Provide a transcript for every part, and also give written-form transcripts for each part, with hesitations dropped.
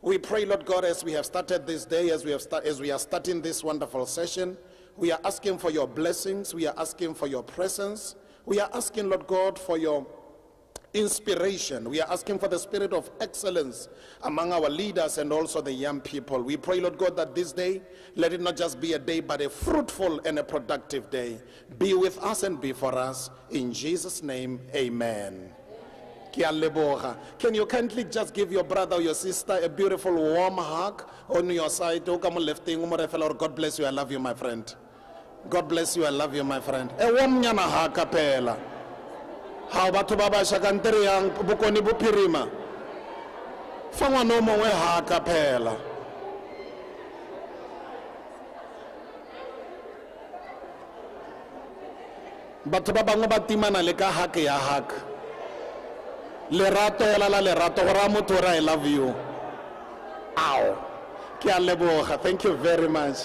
We pray, Lord God, as we have started this day, as we are starting this wonderful session, we are asking for your blessings, we are asking for your presence, we are asking, Lord God, for your inspiration. We are asking for the spirit of excellence among our leaders and also the young people. We pray, Lord God, that this day, let it not just be a day, but a fruitful and a productive day. Be with us and be for us. In Jesus' name, amen. Can you kindly just give your brother or your sister a beautiful warm hug on your side? God bless you, I love you, my friend. God bless you, I love you, my friend. A warm hug, kapela. How about Baba Shakanteri yang bukoni bupirima? Fangwa no mo we ha kapela. Batho ba bangwe ba timana le ka hak ya hak. Lerato ya la lerato gora motho ra I love you. Ow. Ke a leboga. Thank you very much.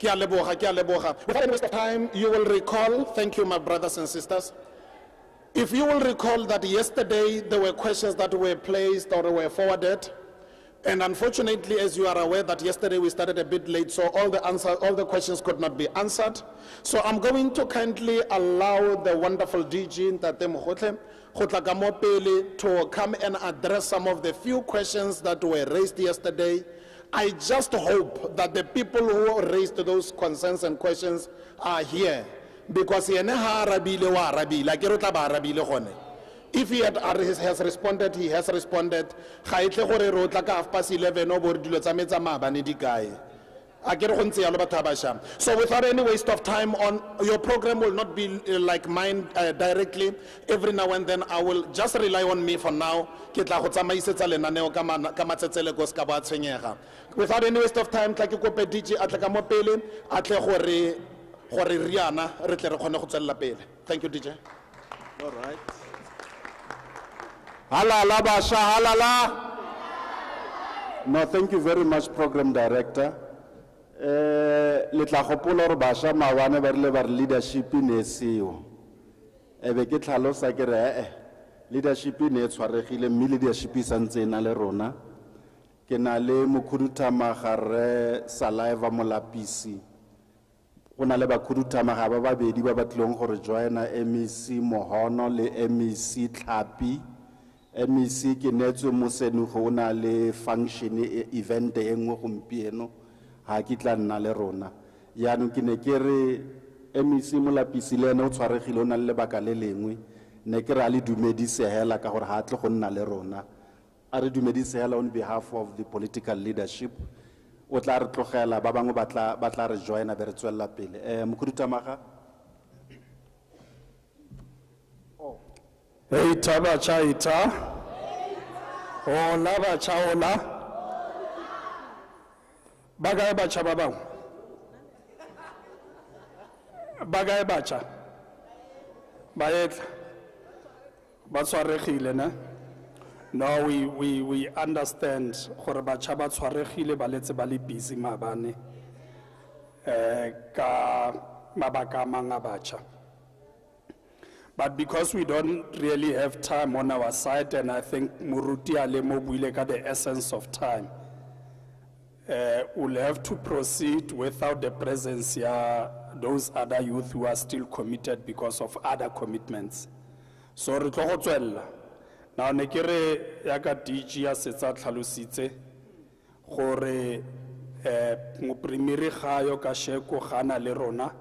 Without any waste of time, you will recall, thank you, my brothers and sisters. If you will recall that yesterday there were questions that were placed or were forwarded, and unfortunately, as you are aware, that yesterday we started a bit late, so all the questions could not be answered. So I'm going to kindly allow the wonderful DG to come and address some of the few questions that were raised yesterday. I just hope that the people who raised those concerns and questions are here, because if he has responded, he has responded. So without any waste of time, on your program will not be like mine directly. Every now and then I will just rely on me for now. Without any waste of time, thank you, DJ. All right. Halala Basha, halala. No, thank you very much, Program Director. Litla khopolo Basha mawane ba rile ba leadership ne seo. Ebe ke tlhalosa ke re leadership ne tshwaregile mme leadership santse na le rona. Ke na le mokhuduthamaga re Saliva Molapisi. Go na le bakhuduthamaga ba babedi ba batlong gore joina MEC Mohono le MEC Tlhapi. MEC ke netswe mo seno go na le function event e nngwe gompieno ha ke tla nna le rona ya no ke ne ke re MEC Molapisi le ene o tshwaregile o na le baka le lengwe ne ke ra le dumedise hela ka gore ha tle go nna le rona a re dumedise hela on behalf of the political leadership o tla re tlogela ba bangwe ba tla re joina be re tswella pele mokhuduthamaga. Hey taba chaita. Hola bacha hola. Bagay bacha babang. Bagay bacha. Bayet. Batswaregile na. No, we understand gore bacha ba tshwaregile ba letse ba le busy mabane. Ka mabaka manga bacha. But because we don't really have time on our side, and I think Muruti Alemo buile ka the essence of time, we'll have to proceed without the presence of those other youth who are still committed because of other commitments. So re tlo go tswella. Now ne ke re ya ka DG ya setsa tlhalositse gore mo primary ga yo ka sheko gana le rona.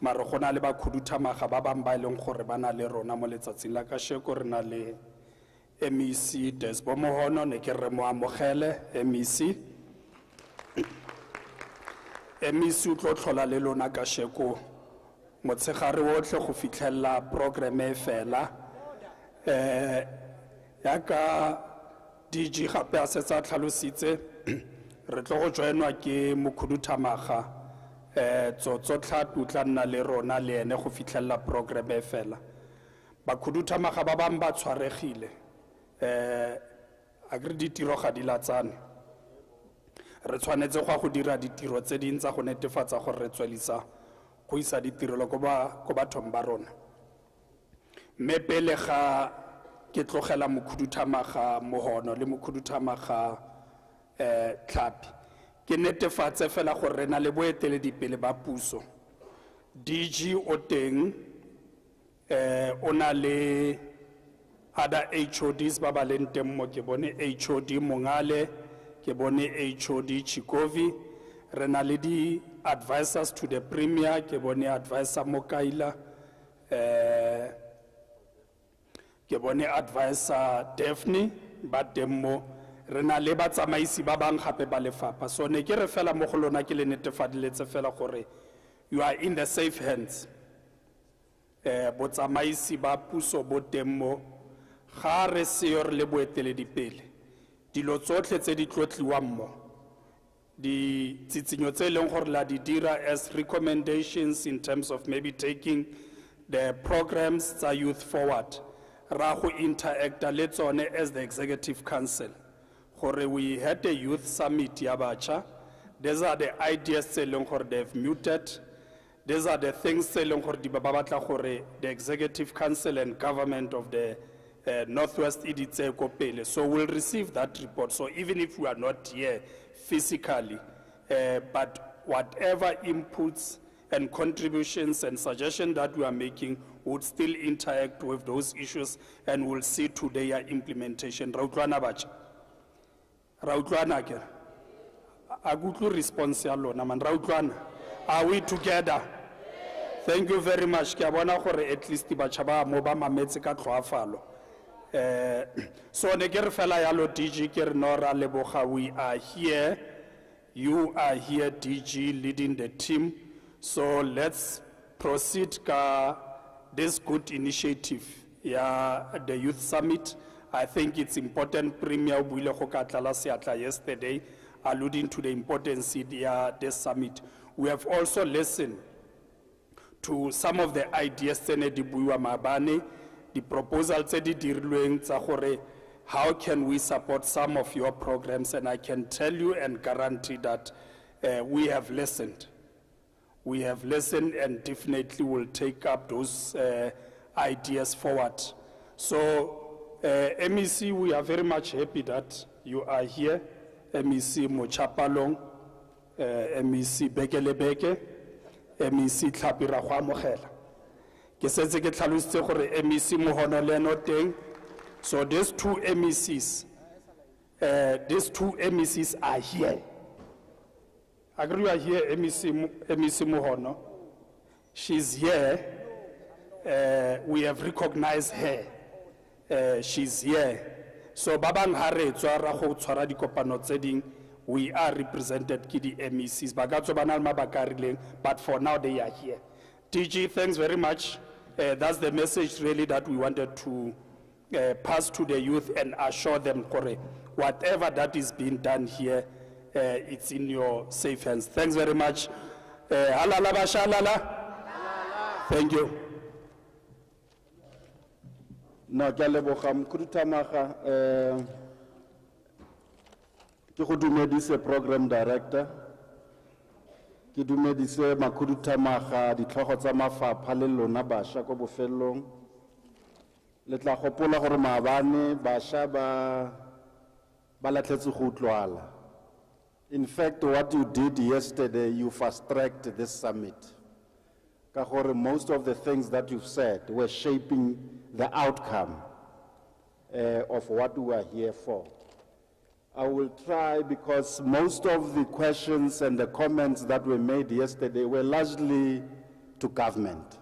Mara go na le ba khuduthamaga ba bang ba ileng gore ba na le rona mo letsatsing la ka sheko re na le MEC Desbo Mohono ne ke re mo amogele MEC o tlo tlhola le lona ka sheko motshegare otlhe go fitlhella program e fela ya ka DG gape a setsa tlhalositse re tlo go joinwa ke mokhuduthamaga tsotlha tutla nna le rona le ene go fitlhella program e fela ba khuduthamaga ba bang ba tshwaregile a gre ditiro ga di latsane re tshwanetse go dira ditiro tse dintsa go netefatsa gore re tswelisa go isa ditirelo go bathong ba rona mme pele ga ke tlogela mokhuduthamaga Mohono le mokhuduthamaga Tlhapi ke netefatse fela gore re na le boeteledipele ba puso DG o teng o na le other HODs ba ba leng teng mo ke bone HOD Mongale ke bone HOD Chikovi re na le di advisors to the premier ke bone advisor Mokaila ke bone advisor Daphne ba teng re na le batsamaisi ba bang gape ba lefapha so ne ke re fela mo go lona ke le netefadiletse fela gore you are in the safe hands botsamaisi ba puso bo teng mo ga re seo re le boeteledipele dilo tsotlhe tse di tlotliwang mo di tsitsinyo tse leng gore la di dira as recommendations in terms of maybe taking the programs tsa youth forward ra go interacta le tsone as the executive council gore we had a youth summit ya bacha these are the ideas tse leng gore they've muted these are the things tse leng gore di ba batla gore the executive council and government of the Northwest editse ko pele so we'll receive that report so even if we are not here physically but whatever inputs and contributions and suggestions that we are making would still interact with those issues and we'll see to their implementation ra utlwana bacha ra utlwana ke a gutlu response ya lona man ra utlwana are we together thank you very much ke a bona gore at least bacha ba mo ba mametse ka tlhoafalo so ne ke re fela yalo DG ke re no ra leboga we are here you are here DG leading the team so let's proceed ka this good initiative ya the youth summit I think it's important premier buile go ka tlala seatla yesterday alluding to the importance ya this summit we have also listened to some of the ideas tsene di buiwa mabane the proposals tse di dirilweng tsa gore how can we support some of your programs and I can tell you and guarantee that we have listened and definitely will take up those ideas forward so MEC we are very much happy that you are here MEC Mochapalong MEC Bekelebeke MEC Tlhapira go amogela ke setse ke tlhalositse gore MEC Mohono le no teng so these two MECs are here agree you are here MEC Mohono she's here we have recognized her she's here so ba bang ha re tswa ra go tshwara dikopano tse ding we are represented ke di MECs ba ka tswa bana le mabaka rileng but for now they are here DG thanks very much that's the message really that we wanted to pass to the youth and assure them correct whatever that is being done here it's in your safe hands thanks very much halala bashalala thank you no ke leboga mokhuduthamaga ke go dumedise program director ke dumedise makhuduthamaga ditlhogo tsa mafapha le lona basha go bofelong le tla gopola gore maabane basha ba latlhetse go utlwala in fact what you did yesterday you fast-tracked this summit ka gore most of the things that you've said were shaping the outcome of what we are here for. I will try because most of the questions and the comments that were made yesterday were largely to government.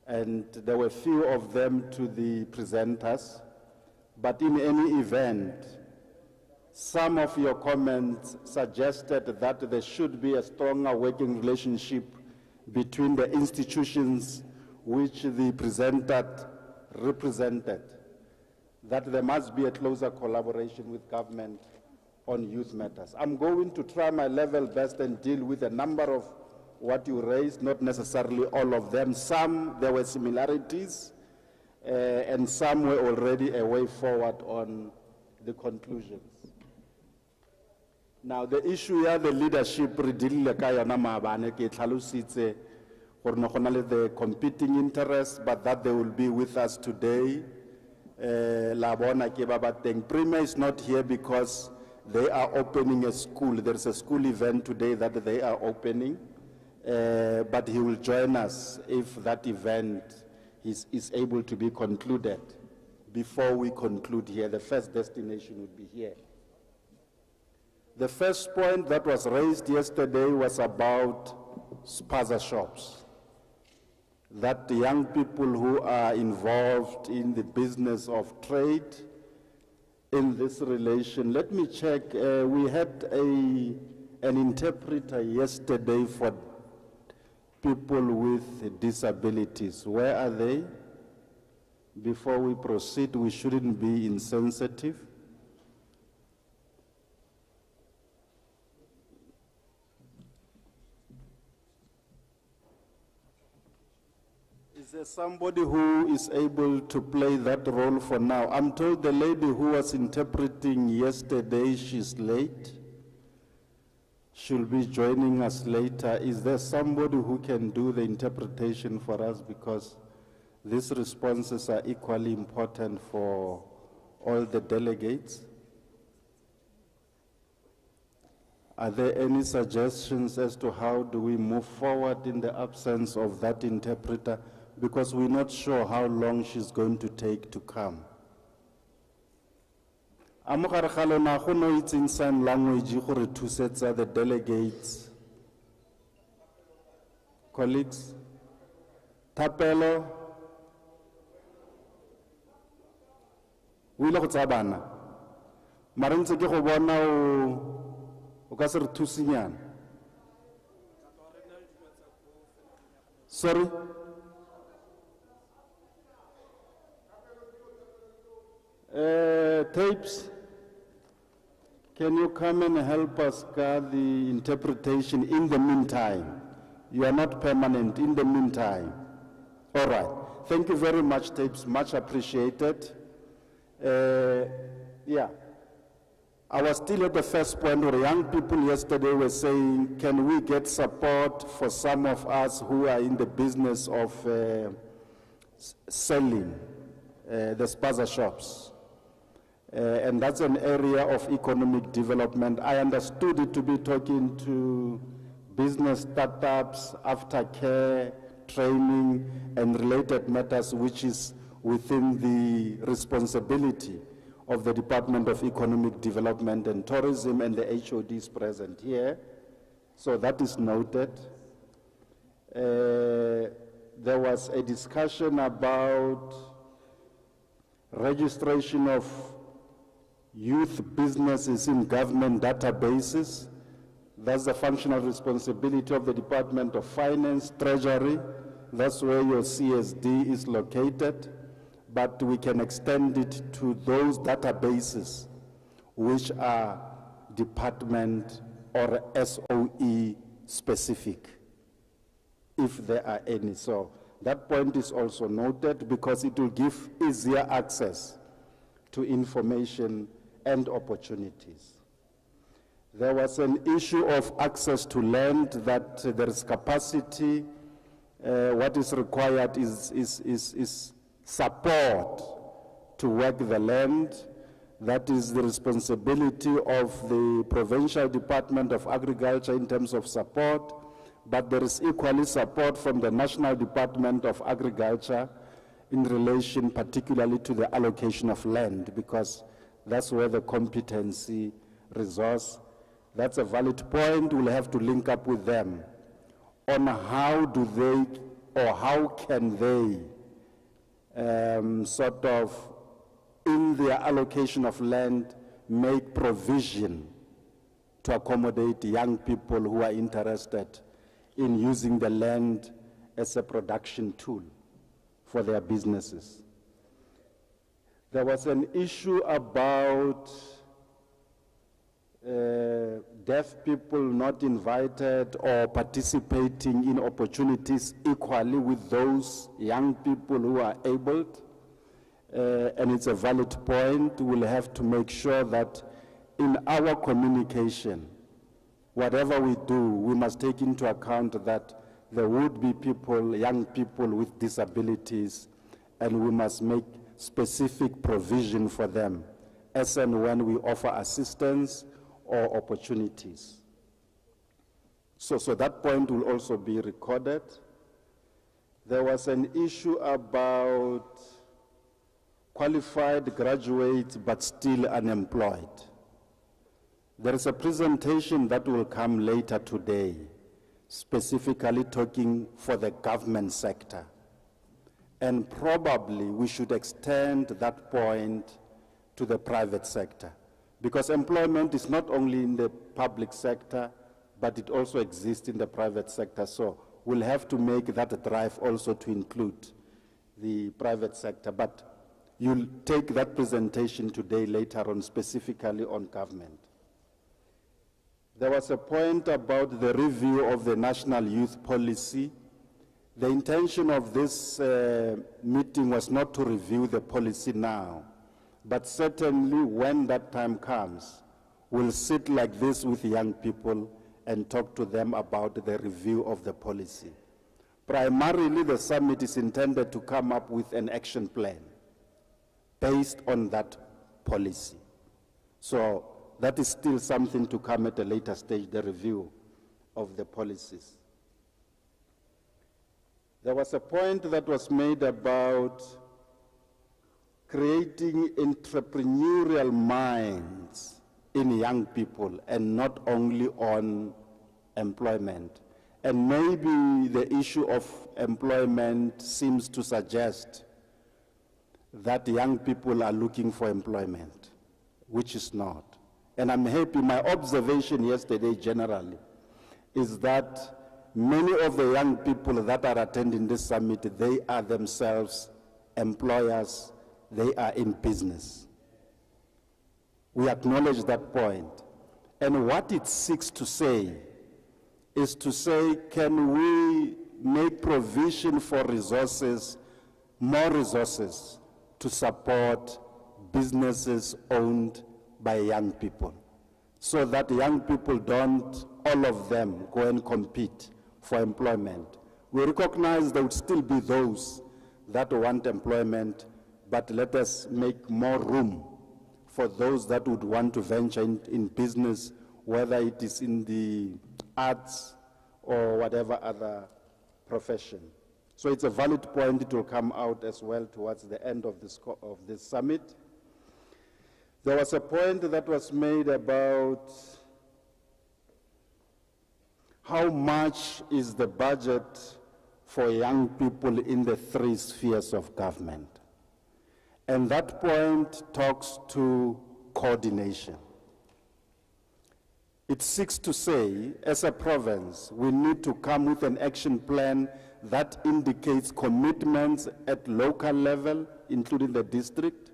And there were few of them to the presenters. But in any event, some of your comments suggested that there should be a stronger working relationship between the institutions which the presenter represented, that there must be a closer collaboration with government on youth matters. I'm going to try my level best and deal with a number of what you raised, not necessarily all of them. Some, there were similarities, and some were already a way forward on the conclusions. Now, the issue here, the leadership, the competing interests, but that they will be with us today La bona ke ba ba teng. Premier is not here because they are opening a school. There's a school event today that they are opening, but he will join us if that event is able to be concluded. Before we conclude here, the first destination would be here. The first point that was raised yesterday was about spaza shops. That the young people who are involved in the business of trade in this relation, let me check, we had an interpreter yesterday for people with disabilities. Where are they? Before we proceed, we shouldn't be insensitive. Is there somebody who is able to play that role for now? I'm told the lady who was interpreting yesterday, she's late. She'll be joining us later. Is there somebody who can do the interpretation for us? Because these responses are equally important for all the delegates. Are there any suggestions as to how do we move forward in the absence of that interpreter? Because we're not sure how long she's going to take to come. Amogare ga lona go no itseng sign language gore thusetsa the delegates. Colleagues, Thapelo, o ile go tsaya bana. Mara ntse ke go bona o ka se re thusinyana. Sorry. Tapes, can you come and help us get the interpretation in the meantime? You are not permanent in the meantime. All right. Thank you very much, Tapes. Much appreciated. Yeah. I was still at the first point where young people yesterday were saying, can we get support for some of us who are in the business of selling the spaza shops? And that's an area of economic development. I understood it to be talking to business startups, aftercare, training, and related matters, which is within the responsibility of the Department of Economic Development and Tourism, and the HODs present here. So that is noted. There was a discussion about registration of youth businesses in government databases. That's the functional responsibility of the Department of Finance, Treasury. That's where your CSD is located. But we can extend it to those databases which are department or SOE specific, if there are any. So that point is also noted because it will give easier access to information and opportunities. There was an issue of access to land, that there is capacity. What is required is support to work the land. That is the responsibility of the Provincial Department of Agriculture in terms of support, but there is equally support from the National Department of Agriculture in relation particularly to the allocation of land, because that's where the competency resource. That's a valid point. We'll have to link up with them on how do they, or how can they sort of, in their allocation of land, make provision to accommodate young people who are interested in using the land as a production tool for their businesses. There was an issue about deaf people not invited or participating in opportunities equally with those young people who are able. And it's a valid point. We'll have to make sure that in our communication, whatever we do, we must take into account that there would be people, young people with disabilities, and we must make specific provision for them as and when we offer assistance or opportunities. So that point will also be recorded. There was an issue about qualified graduates but still unemployed. There is a presentation that will come later today, specifically talking for the government sector. And probably we should extend that point to the private sector, because employment is not only in the public sector, but it also exists in the private sector. So we'll have to make that drive also to include the private sector. But you'll take that presentation today later on, specifically on government. There was a point about the review of the National Youth Policy. The intention of this meeting was not to review the policy now, but certainly when that time comes, we'll sit like this with young people and talk to them about the review of the policy. Primarily, the summit is intended to come up with an action plan based on that policy. So that is still something to come at a later stage, the review of the policies. There was a point that was made about creating entrepreneurial minds in young people and not only on employment. And maybe the issue of employment seems to suggest that young people are looking for employment, which is not. And I'm happy, my observation yesterday generally is that many of the young people that are attending this summit, they are themselves employers, they are in business. We acknowledge that point. And what it seeks to say is to say, can we make provision for resources, more resources, to support businesses owned by young people, so that young people don't, all of them, go and compete for employment. We recognize there would still be those that want employment, but let us make more room for those that would want to venture in business, whether it is in the arts or whatever other profession. So it's a valid point. It will come out as well towards the end of this summit. There was a point that was made about how much is the budget for young people in the 3 spheres of government. And that point talks to coordination. It seeks to say, as a province, we need to come with an action plan that indicates commitments at local level, including the district,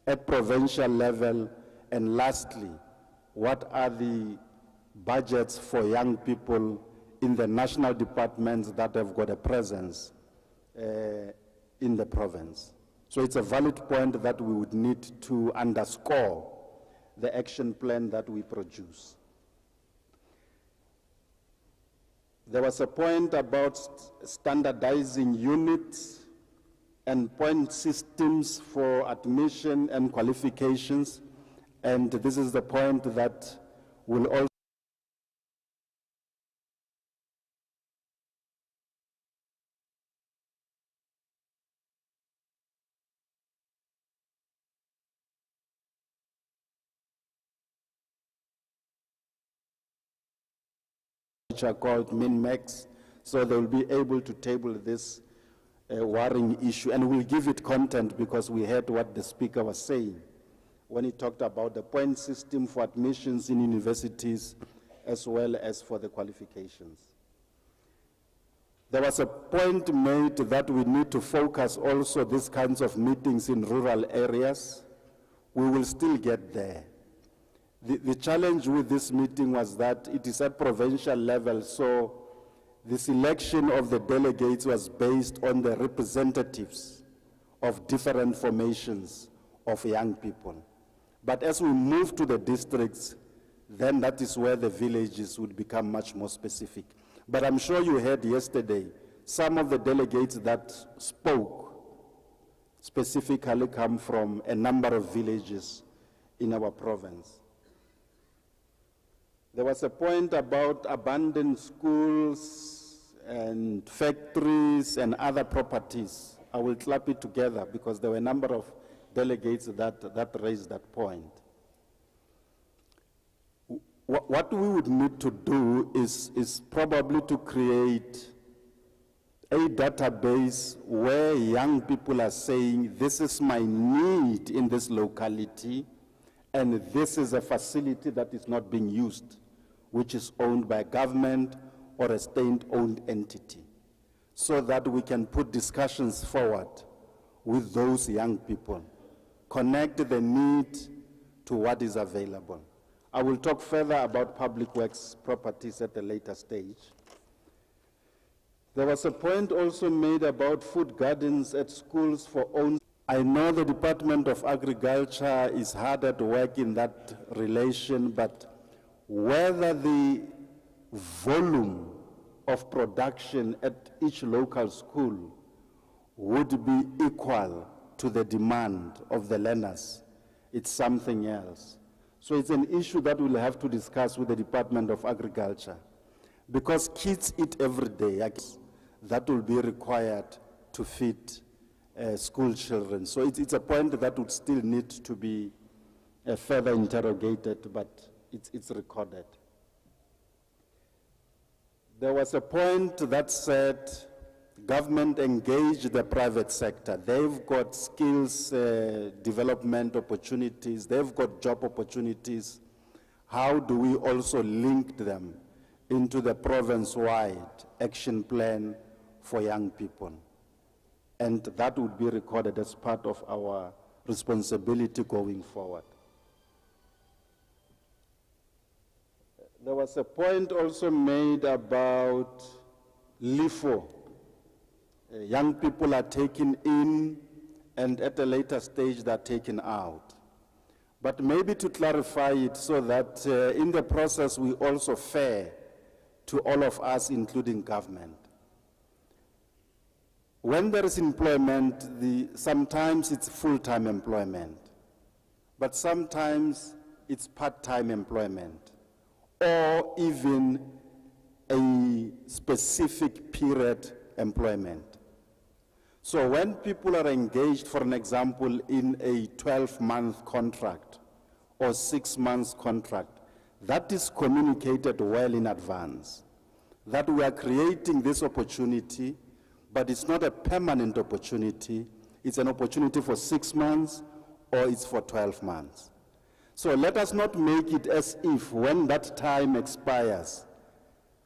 at provincial level, and lastly, what are the budgets for young people in the national departments that have got a presence in the province. So it's a valid point that we would need to underscore the action plan that we produce. There was a point about standardizing units and point systems for admission and qualifications, and this is the point that will also which are called min-max, so they will be able to table this worrying issue, and we'll give it content because we heard what the speaker was saying when he talked about the point system for admissions in universities as well as for the qualifications. There was a point made that we need to focus also these kinds of meetings in rural areas. We will still get there. The challenge with this meeting was that it is at provincial level, so the selection of the delegates was based on the representatives of different formations of young people. But as we move to the districts, then that is where the villages would become much more specific. But I'm sure you heard yesterday, some of the delegates that spoke specifically come from a number of villages in our province. There was a point about abandoned schools and factories and other properties. I will club it together because there were a number of delegates that raised that point. What we would need to do is probably to create a database where young people are saying, this is my need in this locality, and this is a facility that is not being used, which is owned by government or a state-owned entity, so that we can put discussions forward with those young people, connect the need to what is available. I will talk further about public works properties at a later stage. There was a point also made about food gardens at schools for own. I know the Department of Agriculture is hard at work in that relation, but whether the volume of production at each local school would be equal to the demand of the learners, it's something else. So it's an issue that we'll have to discuss with the Department of Agriculture, because kids eat every day. That will be required to feed school children. So it's a point that would still need to be further interrogated, but it's recorded. There was a point that said government engage the private sector. They've got skills development opportunities. They've got job opportunities. How do we also link them into the province-wide action plan for young people? And that would be recorded as part of our responsibility going forward. There was a point also made about LIFO. Young people are taken in, and at a later stage they're taken out. But maybe to clarify it so that in the process we also fair to all of us, including government. When there is employment, sometimes it's full-time employment, but sometimes it's part-time employment, or even a specific period employment. So when people are engaged, for an example, in a 12-month contract or 6 months contract, that is communicated well in advance, that we are creating this opportunity, but it's not a permanent opportunity. It's an opportunity for 6 months or it's for 12 months. So let us not make it as if when that time expires,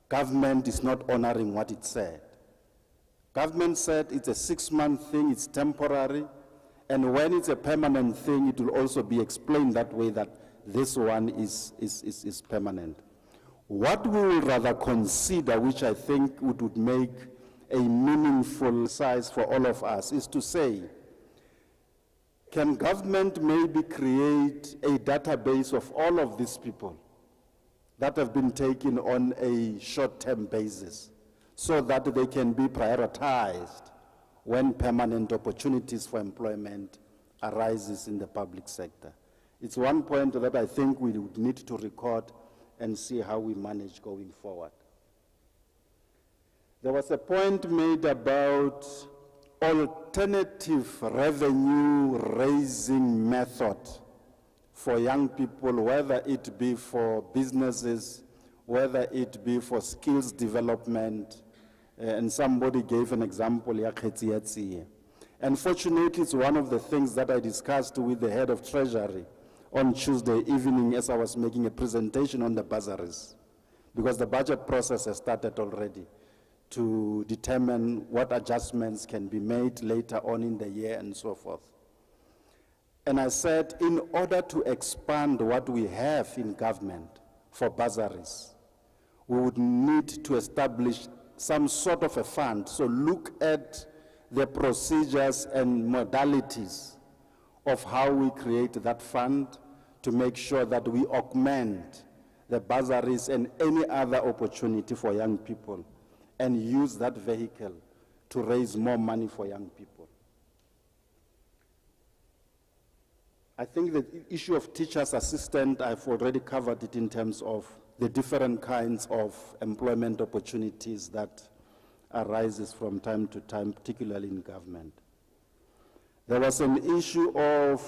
government is not honoring what it said. Government said it's a 6-month thing, it's temporary, and when it's a permanent thing, it will also be explained that way, that this one is permanent. What we will rather consider, which I think would make a meaningful size for all of us, is to say, can government maybe create a database of all of these people that have been taken on a short-term basis, so that they can be prioritized when permanent opportunities for employment arises in the public sector? It's one point that I think we would need to record and see how we manage going forward. There was a point made about alternative revenue raising method for young people, whether it be for businesses, whether it be for skills development, and somebody gave an example, Unfortunately, it's one of the things that I discussed with the head of Treasury on Tuesday evening as I was making a presentation on the bursaries, because the budget process has started already to determine what adjustments can be made later on in the year and so forth. And I said, in order to expand what we have in government for bursaries, we would need to establish some sort of a fund. So look at the procedures and modalities of how we create that fund to make sure that we augment the bursaries and any other opportunity for young people and use that vehicle to raise more money for young people. I think the issue of teacher's assistant, I've already covered it in terms of the different kinds of employment opportunities that arises from time to time, particularly in government. There was an issue of,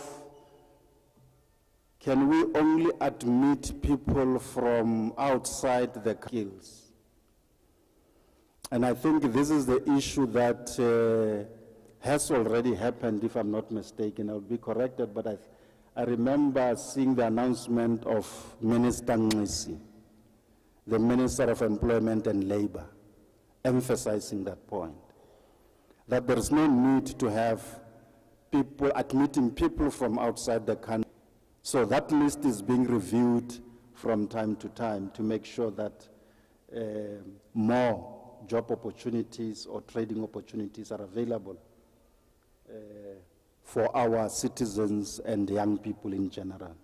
can we only admit people from outside the skills? And I think this is the issue that has already happened, if I'm not mistaken. I'll be corrected, but I remember seeing the announcement of Minister Nwpg, the Minister of Employment and Labor, emphasizing that point, that there is no need to have people admitting people from outside the country. So that list is being reviewed from time to time to make sure that more job opportunities or trading opportunities are available for our citizens and young people in general.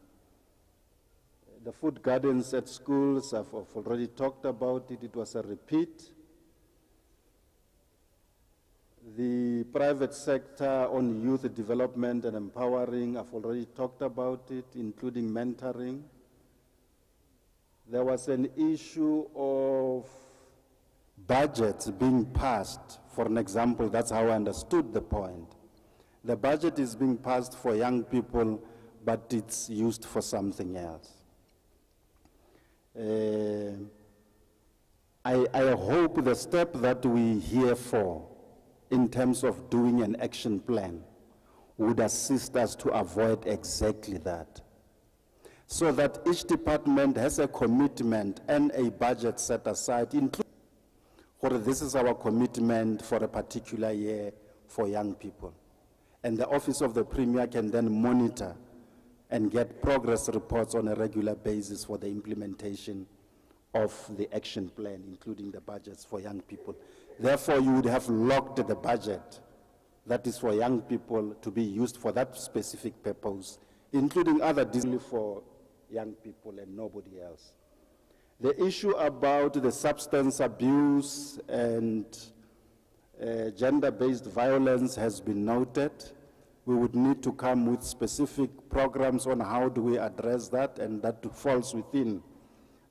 The food gardens at schools, I've already talked about it. It was a repeat. The private sector on youth development and empowering, I've already talked about it, including mentoring. There was an issue of budgets being passed. For an example, that's how I understood the point. The budget is being passed for young people, but it's used for something else. I hope the step that we hear for in terms of doing an action plan would assist us to avoid exactly that. So that each department has a commitment and a budget set aside, including this is our commitment for a particular year for young people. And the Office of the Premier can then monitor and get progress reports on a regular basis for the implementation of the action plan, including the budgets for young people. Therefore, you would have locked the budget that is for young people to be used for that specific purpose, including other for young people and nobody else. The issue about the substance abuse and gender-based violence has been noted. We would need to come with specific programs on how do we address that, and that falls within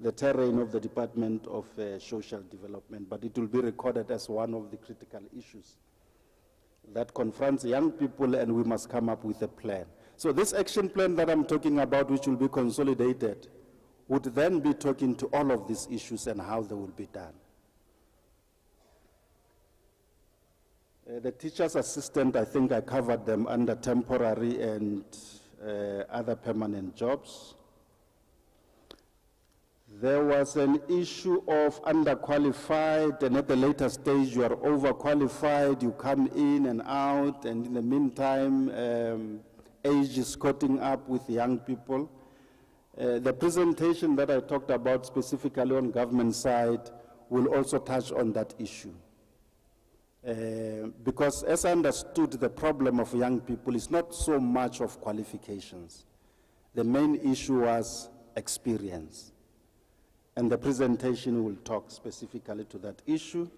the terrain of the Department of Social Development, but it will be recorded as one of the critical issues that confronts young people, and we must come up with a plan. So this action plan that I'm talking about, which will be consolidated, would then be talking to all of these issues and how they will be done. The teacher's assistant, I think I covered them under temporary and other permanent jobs. There was an issue of underqualified, and at the later stage you are overqualified, you come in and out, and in the meantime, age is caught up with young people. The presentation that I talked about specifically on government side will also touch on that issue. Because as I understood, the problem of young people is not so much of qualifications. The main issue was experience. And the presentation will talk specifically to that issue.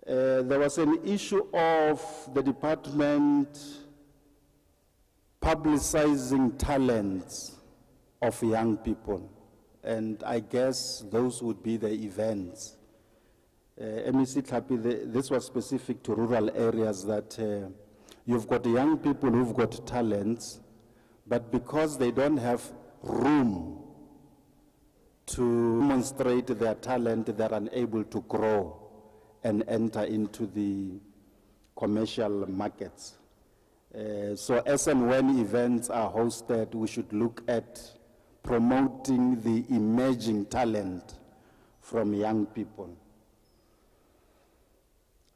There was an issue of the department publicizing talents of young people. And I guess those would be the events. MEC Tlapi, this was specific to rural areas that you've got young people who've got talents, but because they don't have room to demonstrate their talent, they're unable to grow and enter into the commercial markets. So as and when events are hosted, we should look at promoting the emerging talent from young people.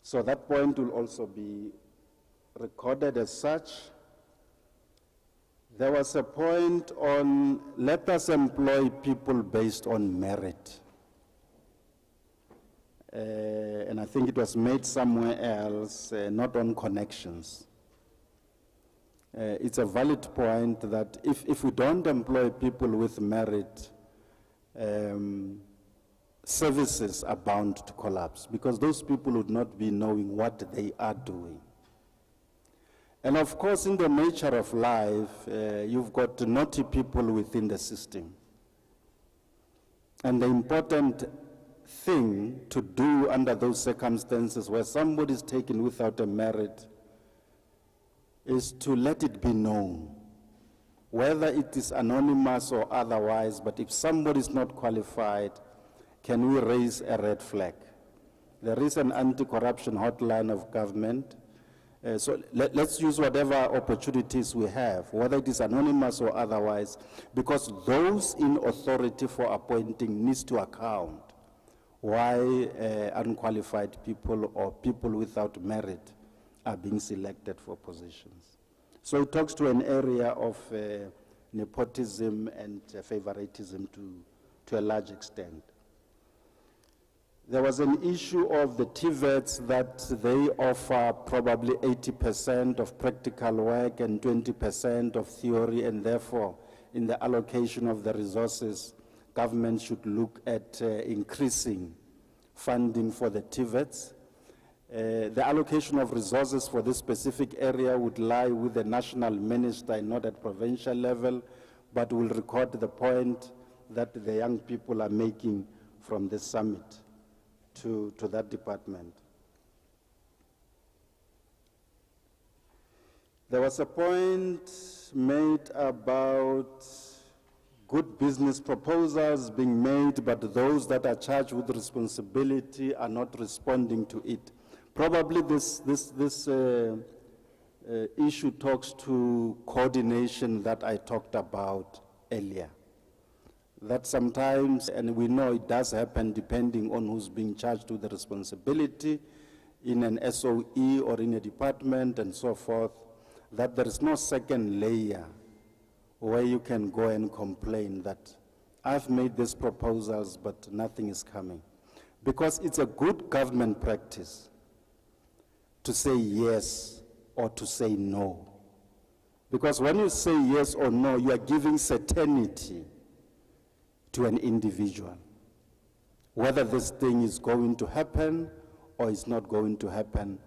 So that point will also be recorded as such. There was a point on let us employ people based on merit. And I think it was made somewhere else, not on connections. It's a valid point that if we don't employ people with merit, services are bound to collapse because those people would not be knowing what they are doing. And of course, in the nature of life, you've got naughty people within the system. And the important thing to do under those circumstances where somebody is taken without a merit is to let it be known, whether it is anonymous or otherwise, but if somebody is not qualified, can we raise a red flag? There is an anti-corruption hotline of government. So let's use whatever opportunities we have, whether it is anonymous or otherwise, because those in authority for appointing needs to account why unqualified people or people without merit are being selected for positions. So it talks to an area of nepotism and favoritism to a large extent. There was an issue of the TVETs that they offer probably 80% of practical work and 20% of theory, and therefore in the allocation of the resources, government should look at increasing funding for the TVETs. The allocation of resources for this specific area would lie with the national minister and not at provincial level, but will record the point that the young people are making from this summit to that department. There was a point made about good business proposals being made, but those that are charged with responsibility are not responding to it. Probably this issue talks to coordination that I talked about earlier. That sometimes, and we know it does happen depending on who's being charged with the responsibility in an SOE or in a department and so forth, that there is no second layer where you can go and complain that I've made these proposals but nothing is coming. Because it's a good government practice to say yes or to say no. Because when you say yes or no, you are giving certainty to an individual, whether this thing is going to happen or is not going to happen.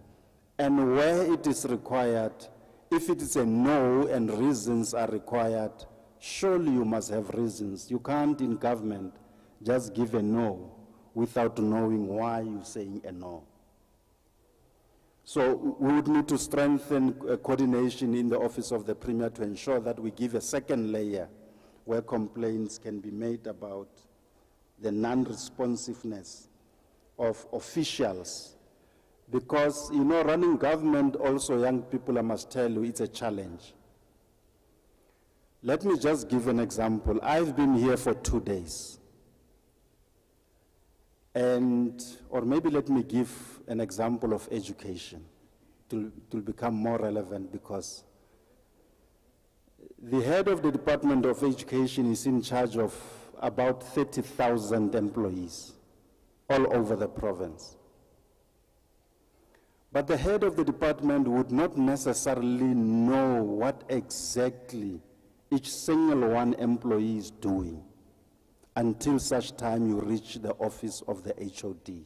And where it is required, if it is a no and reasons are required, surely you must have reasons. You can't in government just give a no without knowing why you're saying a no. So we would need to strengthen coordination in the office of the Premier to ensure that we give a second layer where complaints can be made about the non-responsiveness of officials. Because, you know, running government also, young people, I must tell you, it's a challenge. Let me just give an example. I've been here for 2 days. Or maybe let me give an example of education to become more relevant, because the head of the Department of Education is in charge of about 30,000 employees all over the province. But the head of the department would not necessarily know what exactly each single one employee is doing until such time you reach the office of the HOD.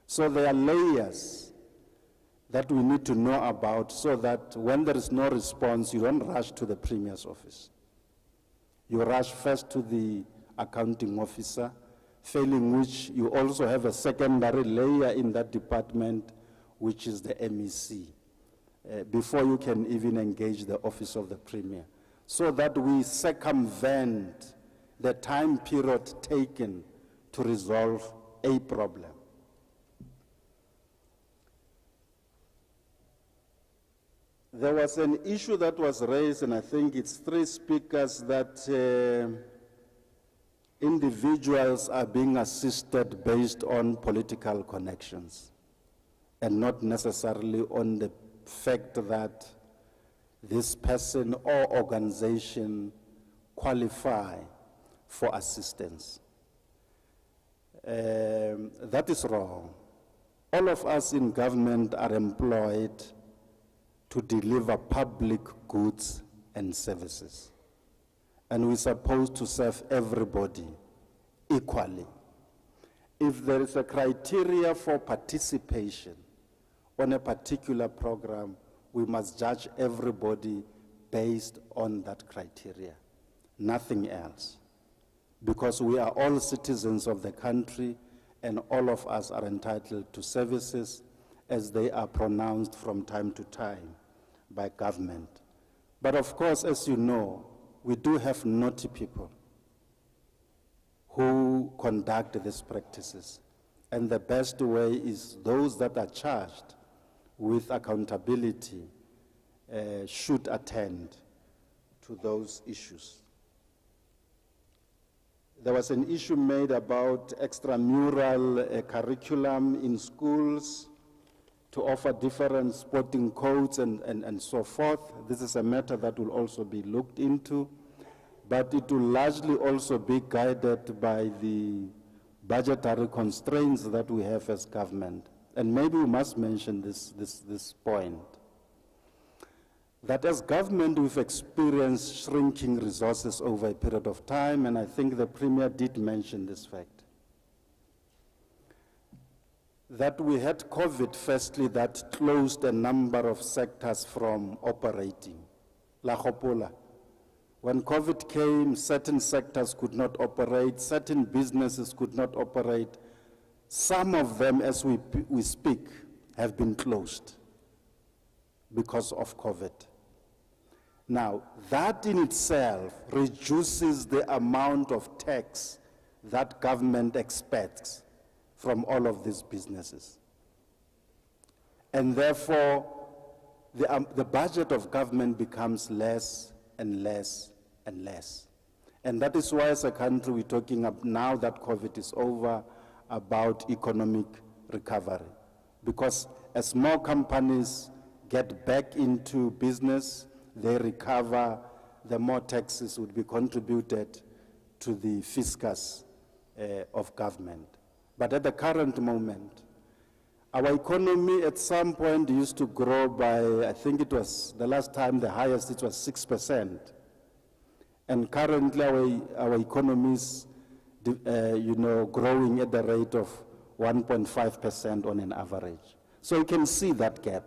So there are layers that we need to know about so that when there is no response, you don't rush to the Premier's office. You rush first to the accounting officer, failing which you also have a secondary layer in that department, which is the MEC, before you can even engage the office of the Premier, so that we circumvent the time period taken to resolve a problem. There was an issue that was raised, and I think it's 3 speakers, that individuals are being assisted based on political connections and not necessarily on the fact that this person or organization qualify for assistance. That is wrong. All of us in government are employed to deliver public goods and services. And we're supposed to serve everybody equally. If there is a criteria for participation on a particular program, we must judge everybody based on that criteria, nothing else. Because we are all citizens of the country and all of us are entitled to services as they are pronounced from time to time by government. But of course, as you know, we do have naughty people who conduct these practices. And the best way is those that are charged with accountability should attend to those issues. There was an issue made about extramural curriculum in schools to offer different sporting codes and so forth. This is a matter that will also be looked into, but it will largely also be guided by the budgetary constraints that we have as government. And maybe we must mention this point, that as government we've experienced shrinking resources over a period of time, and I think the Premier did mention this fact. That we had COVID, firstly, that closed a number of sectors from operating. La Gopola. When COVID came, certain sectors could not operate, certain businesses could not operate. Some of them, as we speak, have been closed because of COVID. Now, that in itself reduces the amount of tax that government expects from all of these businesses. And therefore, the budget of government becomes less and less and less. And that is why as a country we're talking about, now that COVID is over, about economic recovery. Because as more companies get back into business, they recover, the more taxes would be contributed to the fiscus of government. But at the current moment, our economy at some point used to grow by, I think it was, the last time the highest, it was 6%. And currently our economy is growing at the rate of 1.5% on an average. So you can see that gap.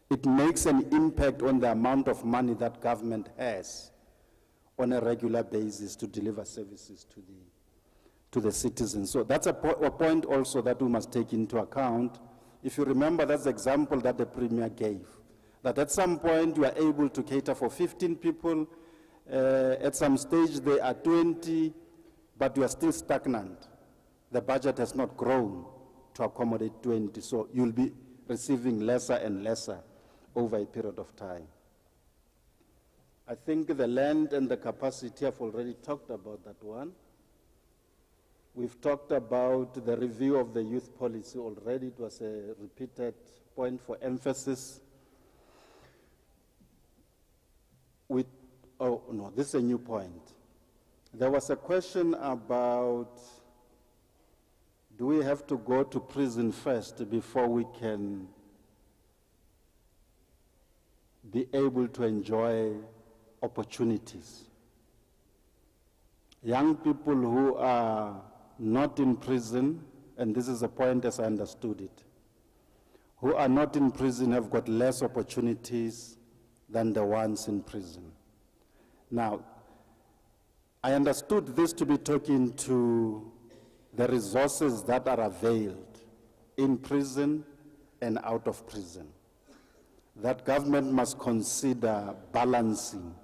It makes an impact on the amount of money that government has on a regular basis to deliver services to the citizens. So that's a point also that we must take into account. If you remember, that's the example that the Premier gave, that at some point you are able to cater for 15 people, at some stage they are 20, but you are still stagnant. The budget has not grown to accommodate 20, so you'll be receiving lesser and lesser over a period of time. I think the land and the capacity, I've already talked about that one. We've talked about the review of the youth policy already. It was a repeated point for emphasis. Oh no, this is a new point. There was a question about, do we have to go to prison first before we can be able to enjoy opportunities? Young people who are not in prison, and this is a point as I understood it, who are not in prison have got less opportunities than the ones in prison. Now, I understood this to be talking to the resources that are availed in prison and out of prison. That government must consider balancing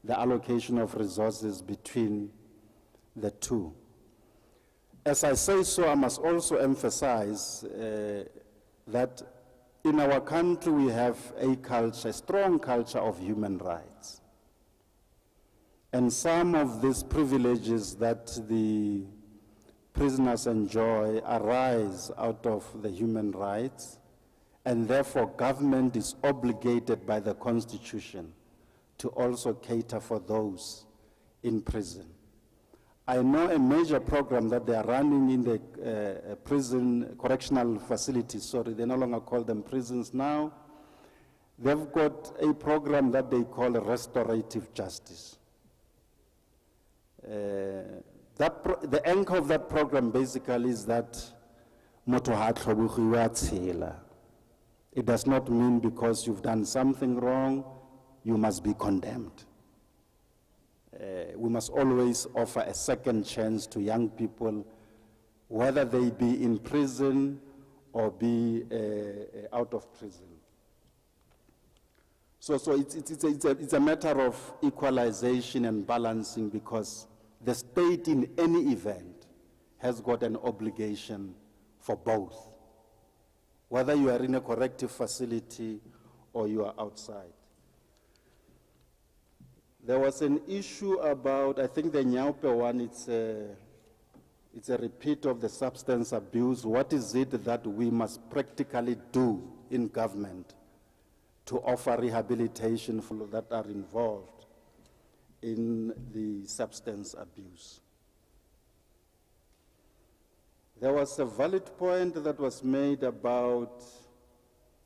the allocation of resources between the two. As I say so, I must also emphasize that in our country we have a culture, a strong culture of human rights. And some of these privileges that the prisoners enjoy arise out of the human rights, and therefore government is obligated by the Constitution to also cater for those in prison. I know a major program that they are running in the prison correctional facilities, sorry, they no longer call them prisons now. They've got a program that they call restorative justice. The anchor of that program basically is that It does not mean because you've done something wrong, you must be condemned. We must always offer a second chance to young people, whether they be in prison or be out of prison. So it's a matter of equalization and balancing, because the state in any event has got an obligation for both, whether you are in a corrective facility or you are outside. There was an issue about, I think the Nwpg one, it's a repeat of the substance abuse. What is it that we must practically do in government to offer rehabilitation for those that are involved in the substance abuse? There was a valid point that was made about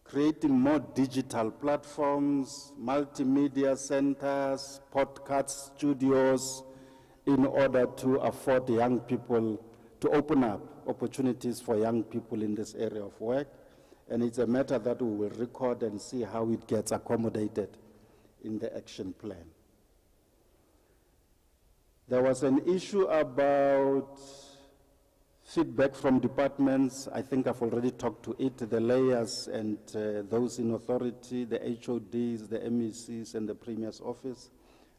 creating more digital platforms, multimedia centers, podcast studios, in order to afford young people, to open up opportunities for young people in this area of work. And it's a matter that we will record and see how it gets accommodated in the action plan. There was an issue about feedback from departments. I think I've already talked to it, the layers and those in authority, the HODs, the MECs, and the Premier's office.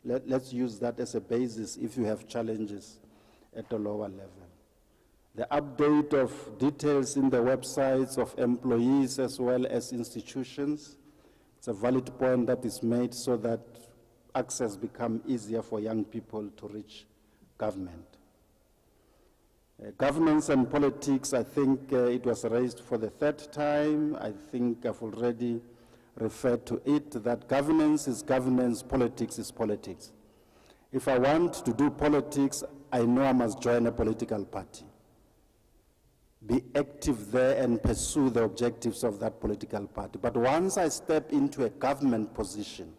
Let's use that as a basis if you have challenges at a lower level. The update of details in the websites of employees as well as institutions. It's a valid point that is made so that access becomes easier for young people to reach government. Governance and politics, I think it was raised for the third time. I think I've already referred to it, that governance is governance, politics is politics. If I want to do politics, I know I must join a political party, be active there and pursue the objectives of that political party. But once I step into a government position,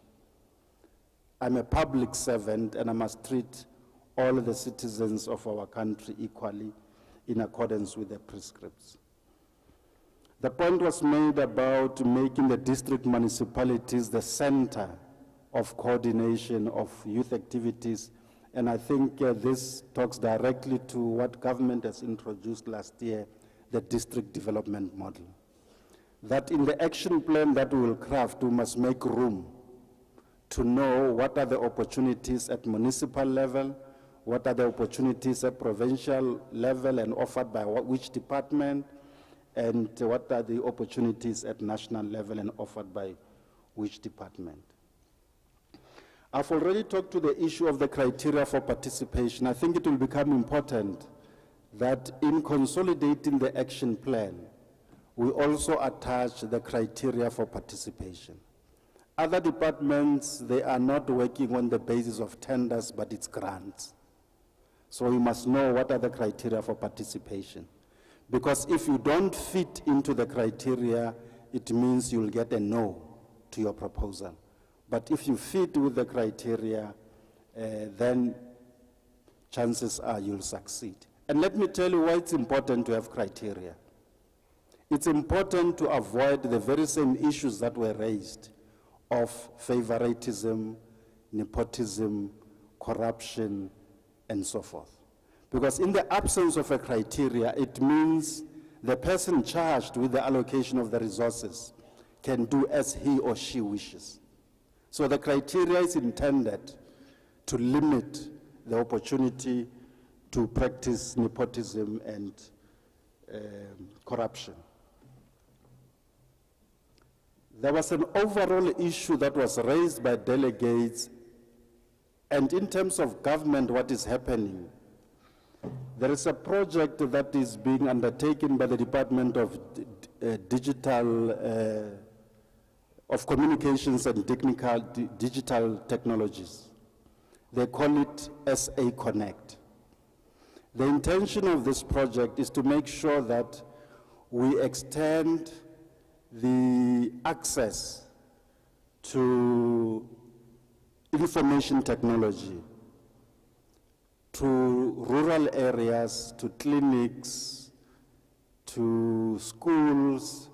I'm a public servant and I must treat all the citizens of our country equally in accordance with the prescripts. The point was made about making the district municipalities the center of coordination of youth activities, and I think this talks directly to what government has introduced last year, the district development model. That in the action plan that we will craft, we must make room to know what are the opportunities at municipal level, what are the opportunities at provincial level and offered by which department, and what are the opportunities at national level and offered by which department. I've already talked to the issue of the criteria for participation. I think it will become important that in consolidating the action plan, we also attach the criteria for participation. Other departments, they are not working on the basis of tenders, but it's grants. So we must know what are the criteria for participation. Because if you don't fit into the criteria, it means you'll get a no to your proposal. But if you fit with the criteria, then chances are you'll succeed. And let me tell you why it's important to have criteria. It's important to avoid the very same issues that were raised of favoritism, nepotism, corruption, and so forth. Because in the absence of a criteria, it means the person charged with the allocation of the resources can do as he or she wishes. So the criteria is intended to limit the opportunity to practice nepotism and corruption. There was an overall issue that was raised by delegates, and in terms of government, what is happening? There is a project that is being undertaken by the Department of of Communications and Digital Technologies. They call it SA Connect. The intention of this project is to make sure that we extend the access to information technology to rural areas, to clinics, to schools,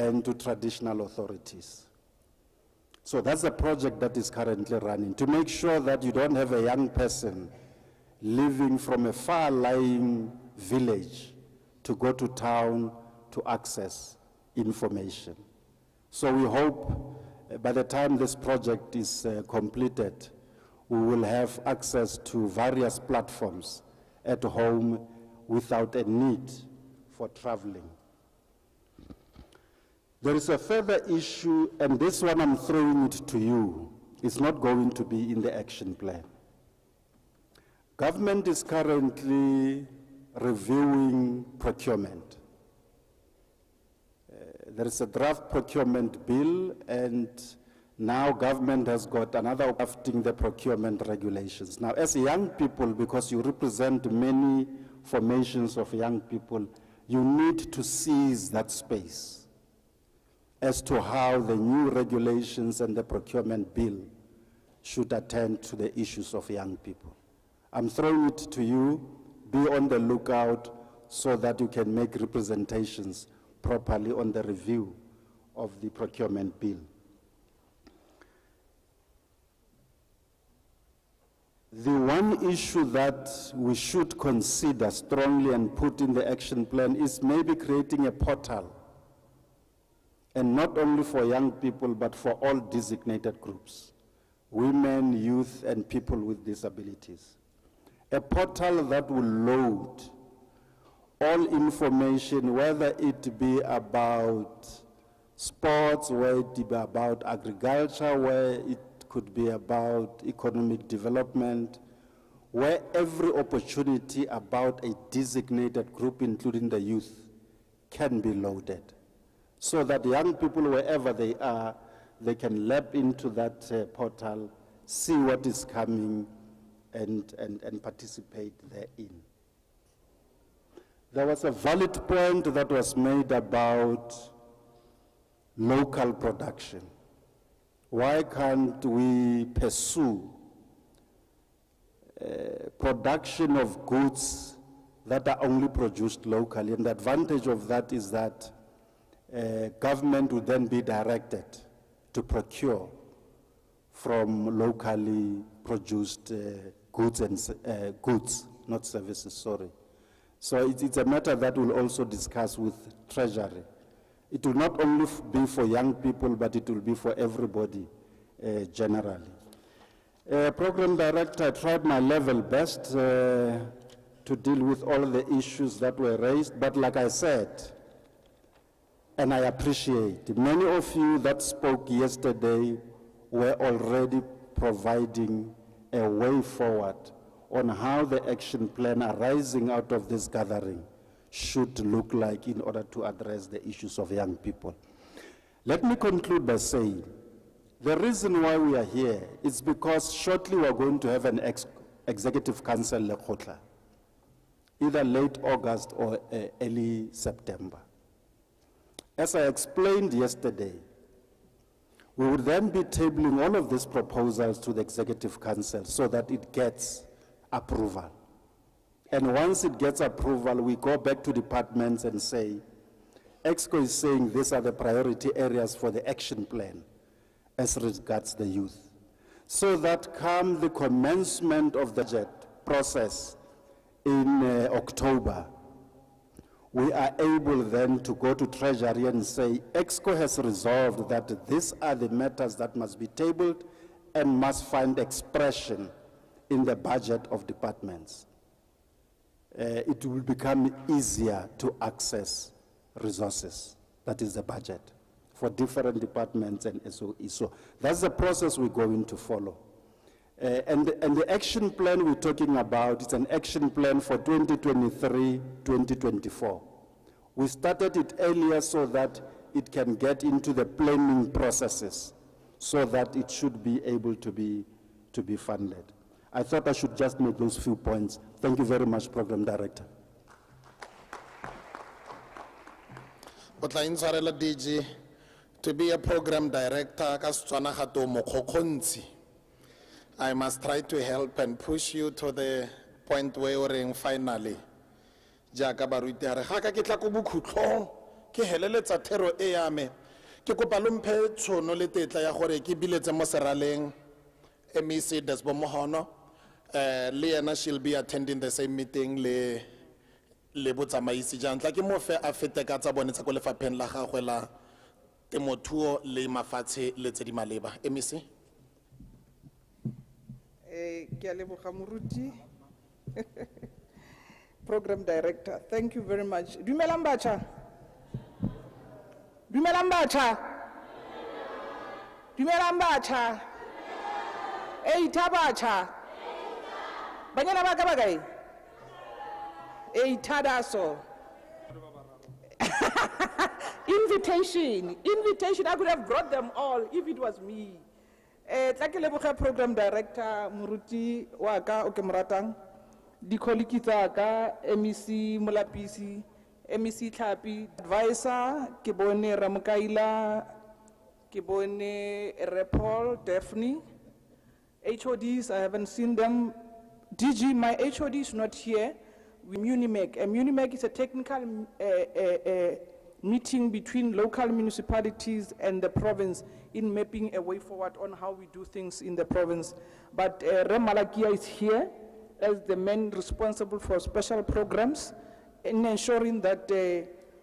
and to traditional authorities. So that's a project that is currently running, to make sure that you don't have a young person living from a far-lying village to go to town to access information. So we hope by the time this project is completed, we will have access to various platforms at home without a need for traveling. There is a further issue, and this one I'm throwing it to you. It's not going to be in the action plan. Government is currently reviewing procurement. There is a draft procurement bill, and now government has got another drafting the procurement regulations. Now, as young people, because you represent many formations of young people, you need to seize that space as to how the new regulations and the procurement bill should attend to the issues of young people. I'm throwing it to you. Be on the lookout so that you can make representations properly on the review of the procurement bill. The one issue that we should consider strongly and put in the action plan is maybe creating a portal, and not only for young people, but for all designated groups, women, youth, and people with disabilities. A portal that will load all information, whether it be about sports, whether it be about agriculture, where it could be about economic development, where every opportunity about a designated group, including the youth, can be loaded, so that young people, wherever they are, they can lap into that portal, see what is coming, and participate therein. There was a valid point that was made about local production. Why can't we pursue production of goods that are only produced locally? And the advantage of that is that government would then be directed to procure from locally produced goods and goods, not services, sorry. So it's a matter that we'll also discuss with Treasury. It will not only be for young people, but it will be for everybody generally. Program Director, I tried my level best to deal with all the issues that were raised, but like I said, and I appreciate, many of you that spoke yesterday were already providing a way forward on how the action plan arising out of this gathering should look like in order to address the issues of young people. Let me conclude by saying, the reason why we are here is because shortly we are going to have an executive council lekgotla, either late August or early September. As I explained yesterday, we would then be tabling all of these proposals to the executive council so that it gets approval. And once it gets approval, we go back to departments and say, EXCO is saying these are the priority areas for the action plan as regards the youth. So that come the commencement of the budget process in October, we are able then to go to Treasury and say, EXCO has resolved that these are the matters that must be tabled and must find expression in the budget of departments. It will become easier to access resources, that is the budget, for different departments and SOE. So that's the process we're going to follow. And the action plan we're talking about, it's an action plan for 2023-2024. We started it earlier so that it can get into the planning processes, so that it should be able to be funded. I thought I should just make those few points. Thank you very much, Program Director. DG, to be a program director, I must try to help and push you to the point where we're in finally. ke heleletsa thero e ya me ke kopa lo mphe tshono le tetla ya gore ke biletse mo seraleng MEC Desbo Mohono le yena she'll be attending the same meeting le botsamaisi jantla ke mo fe a fete ka tsa bone tsa go lefapheng la gagwe la temothuo le mafatshe le tse di maleba. MEC. Ke a leboga moruti. Program Director, thank you very much. Dumelang batjha. Dumelang batjha. Dumelang batjha. Eita batjha. Banyana ba ka ba kae? Eita daso. Invitation, I could have brought them all if it was me. Tla ke leboga Program Director moruti wa ka o ke moratang. Di colleagues ka MEC Molapisi, MEC Tlhapi, advisor ke bone Ramukaila, ke bone Repol, Daphne, HODs I haven't seen them. DG, my HOD is not here. Munimec, Munimec is a technical meeting between local municipalities and the province in mapping a way forward on how we do things in the province. But Remalakia is here as the man responsible for special programs in ensuring that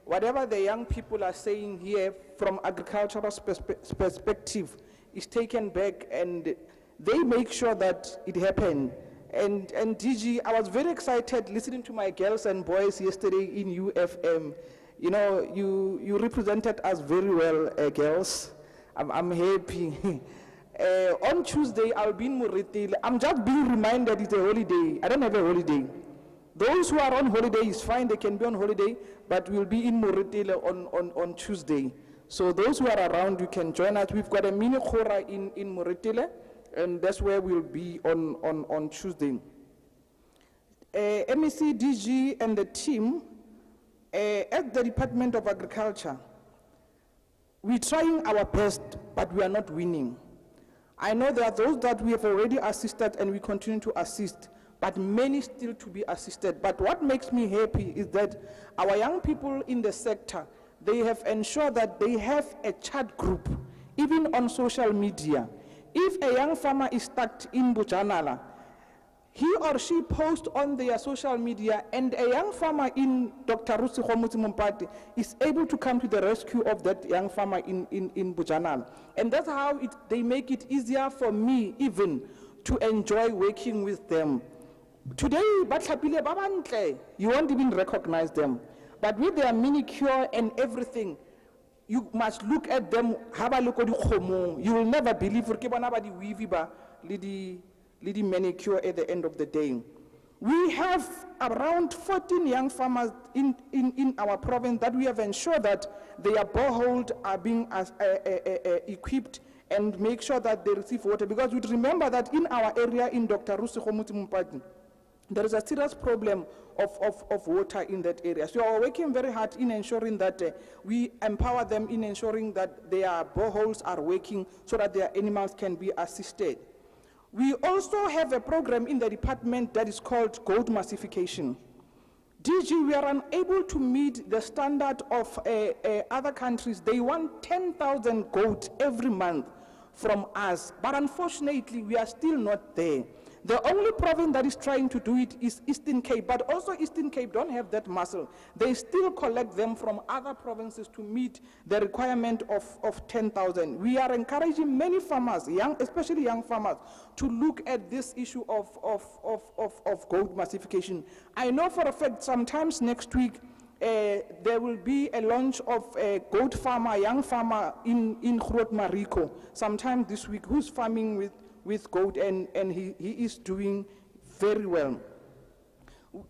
whatever the young people are saying here from agricultural perspective is taken back and they make sure that it happened. And DG, I was very excited listening to my girls and boys yesterday in UFM. You know, you represented us very well, girls. I'm happy. On Tuesday, I'll be in Muretil. I'm just being reminded it's a holiday. I don't have a holiday. Those who are on holiday is fine, they can be on holiday, but we'll be in Muretil on Tuesday. So those who are around, you can join us. We've got a mini Khora in Muretil, and that's where we'll be on Tuesday. MEC, DG, and the team at the Department of Agriculture, we're trying our best, but we are not winning. I know there are those that we have already assisted and we continue to assist, but many still to be assisted. But what makes me happy is that our young people in the sector, they have ensured that they have a chat group, even on social media. If a young farmer is stuck in Bujanala, he or she posts on their social media, and a young farmer in Dr. Rusi Mumpati is able to come to the rescue of that young farmer in Bujanal. And that's how they make it easier for me even to enjoy working with them. Today, you won't even recognize them. But with their manicure and everything, you must look at them, you will never believe lady manicure at the end of the day. We have around 14 young farmers in our province that we have ensured that their boreholes are being equipped and make sure that they receive water. Because we remember that in our area in Dr. Rusi Mumpati, there is a serious problem of water in that area. So we are working very hard in ensuring that we empower them in ensuring that their boreholes are working so that their animals can be assisted. We also have a program in the department that is called goat massification. DG, we are unable to meet the standard of other countries. They want 10,000 goats every month from us, but unfortunately, we are still not there. The only province that is trying to do it is Eastern Cape, but also Eastern Cape don't have that muscle. They still collect them from other provinces to meet the requirement of 10,000. We are encouraging many farmers, especially young farmers, to look at this issue of goat massification. I know for a fact sometimes next week there will be a launch of a goat farmer, young farmer in Groot Mariko, sometime this week, who's farming with goat, and he is doing very well.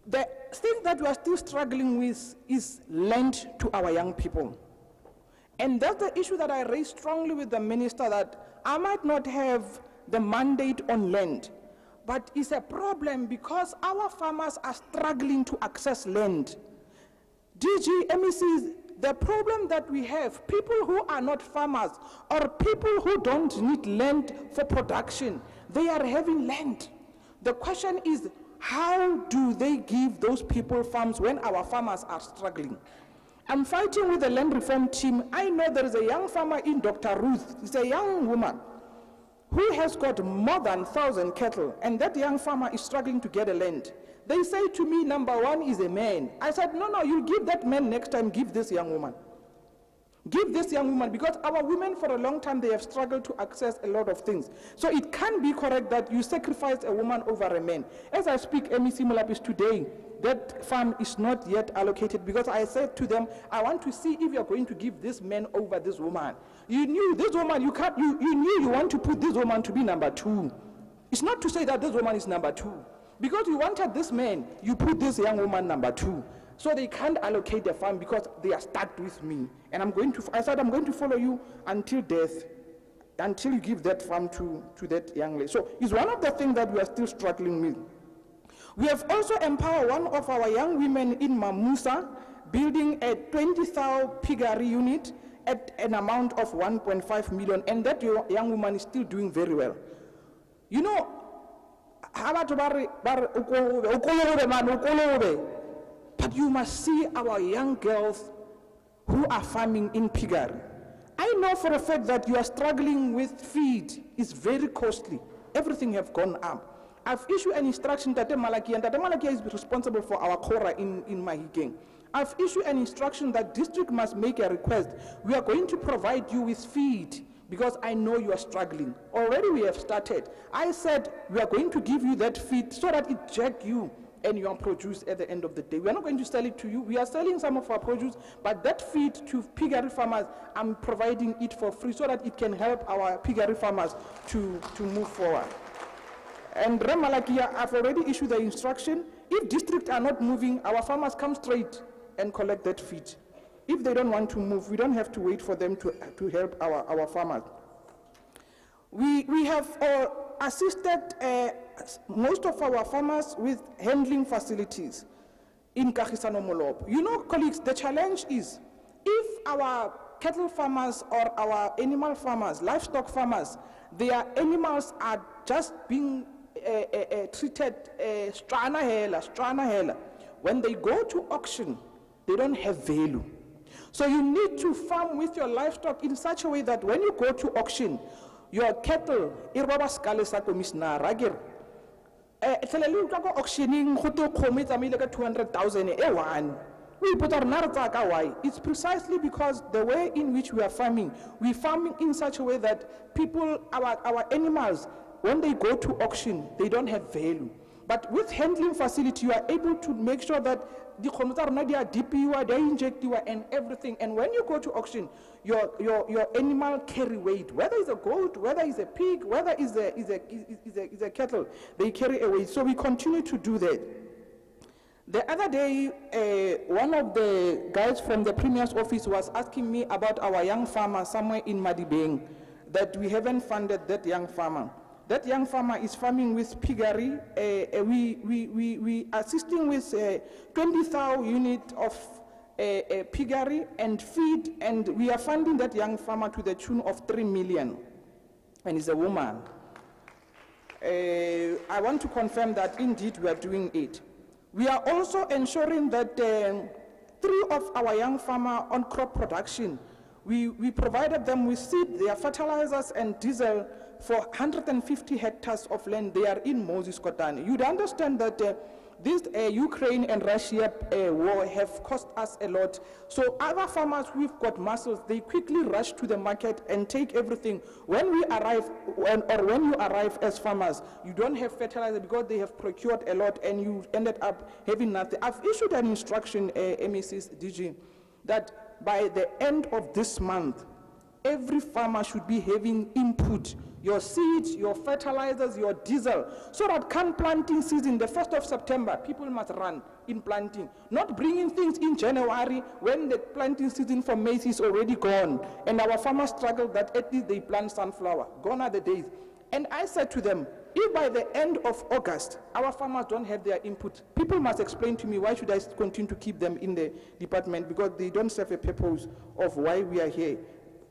The thing that we are still struggling with is land to our young people. And that's the issue that I raised strongly with the minister, that I might not have the mandate on land, but it's a problem because our farmers are struggling to access land. DG, MECs, the problem that we have, people who are not farmers or people who don't need land for production, they are having land. The question is, how do they give those people farms when our farmers are struggling? I'm fighting with the land reform team. I know there is a young farmer in Dr. Ruth. It's a young woman who has got more than 1,000 cattle, and that young farmer is struggling to get a land. They say to me, number one is a man. I said, no, you give that man next time, give this young woman. Give this young woman, because our women for a long time, they have struggled to access a lot of things. So it can be correct that you sacrifice a woman over a man. As I speak, MEC Mulapis today, that farm is not yet allocated, because I said to them, I want to see if you're going to give this man over this woman. You knew this woman, you knew you want to put this woman to be number 2. It's not to say that this woman is number 2. Because you wanted this man, you put this young woman number 2. So they can't allocate the farm because they are stuck with me. And I said, I'm going to follow you until death, until you give that farm to that young lady. So it's one of the things that we are still struggling with. We have also empowered one of our young women in Mamusa, building a 20,000 piggery unit at an amount of 1.5 million, and that young woman is still doing very well. You know, but you must see our young girls who are farming in piggery. I know for a fact that you are struggling with feed. It's very costly. Everything have gone up. I've issued an instruction that Malakia, and that Malakia is responsible for our Kora in Mahikeng. I've issued an instruction that district must make a request. We are going to provide you with feed, because I know you are struggling. Already we have started. I said we are going to give you that feed so that it jack you and your produce at the end of the day. We are not going to sell it to you. We are selling some of our produce, but that feed to piggery farmers, I'm providing it for free so that it can help our piggery farmers to move forward. And Remalakia, I've already issued the instruction. If districts are not moving, our farmers come straight and collect that feed. If they don't want to move, we don't have to wait for them to help our farmers. We have assisted most of our farmers with handling facilities in Kagisano Molopo. You know, colleagues, the challenge is if our cattle farmers or our animal farmers, livestock farmers, their animals are just being treated strana hela. When they go to auction, they don't have value. So you need to farm with your livestock in such a way that when you go to auction, your cattle, auctioning 200,000 It's precisely because the way in which we are farming in such a way that people, our animals, when they go to auction, they don't have value. But with handling facility, you are able to make sure that the they are DPU, they inject you and everything. And when you go to auction, your animal carry weight, whether it's a goat, whether it's a pig, whether it's a cattle, they carry a weight. So we continue to do that. The other day, one of the guys from the Premier's office was asking me about our young farmer somewhere in Madibeng, that we haven't funded that young farmer. That young farmer is farming with piggery. We assisting with 20,000 unit of piggery and feed, and we are funding that young farmer to the tune of 3 million, and it's a woman. I want to confirm that indeed we are doing it. We are also ensuring that 3 of our young farmers on crop production, we provided them with seed, their fertilizers and diesel for 150 hectares of land. They are in Moses Kotane. You'd understand that this Ukraine and Russia war have cost us a lot. So other farmers who've got muscles, they quickly rush to the market and take everything. When we arrive, when you arrive as farmers, you don't have fertilizer because they have procured a lot and you ended up having nothing. I've issued an instruction, MEC's DG, that by the end of this month, every farmer should be having input, your seeds, your fertilizers, your diesel, so that come planting season, the 1st of September, people must run in planting, not bringing things in January when the planting season for maize is already gone, and our farmers struggle that at least they plant sunflower. Gone are the days. And I said to them, if by the end of August, our farmers don't have their input, people must explain to me why should I continue to keep them in the department, because they don't serve a purpose of why we are here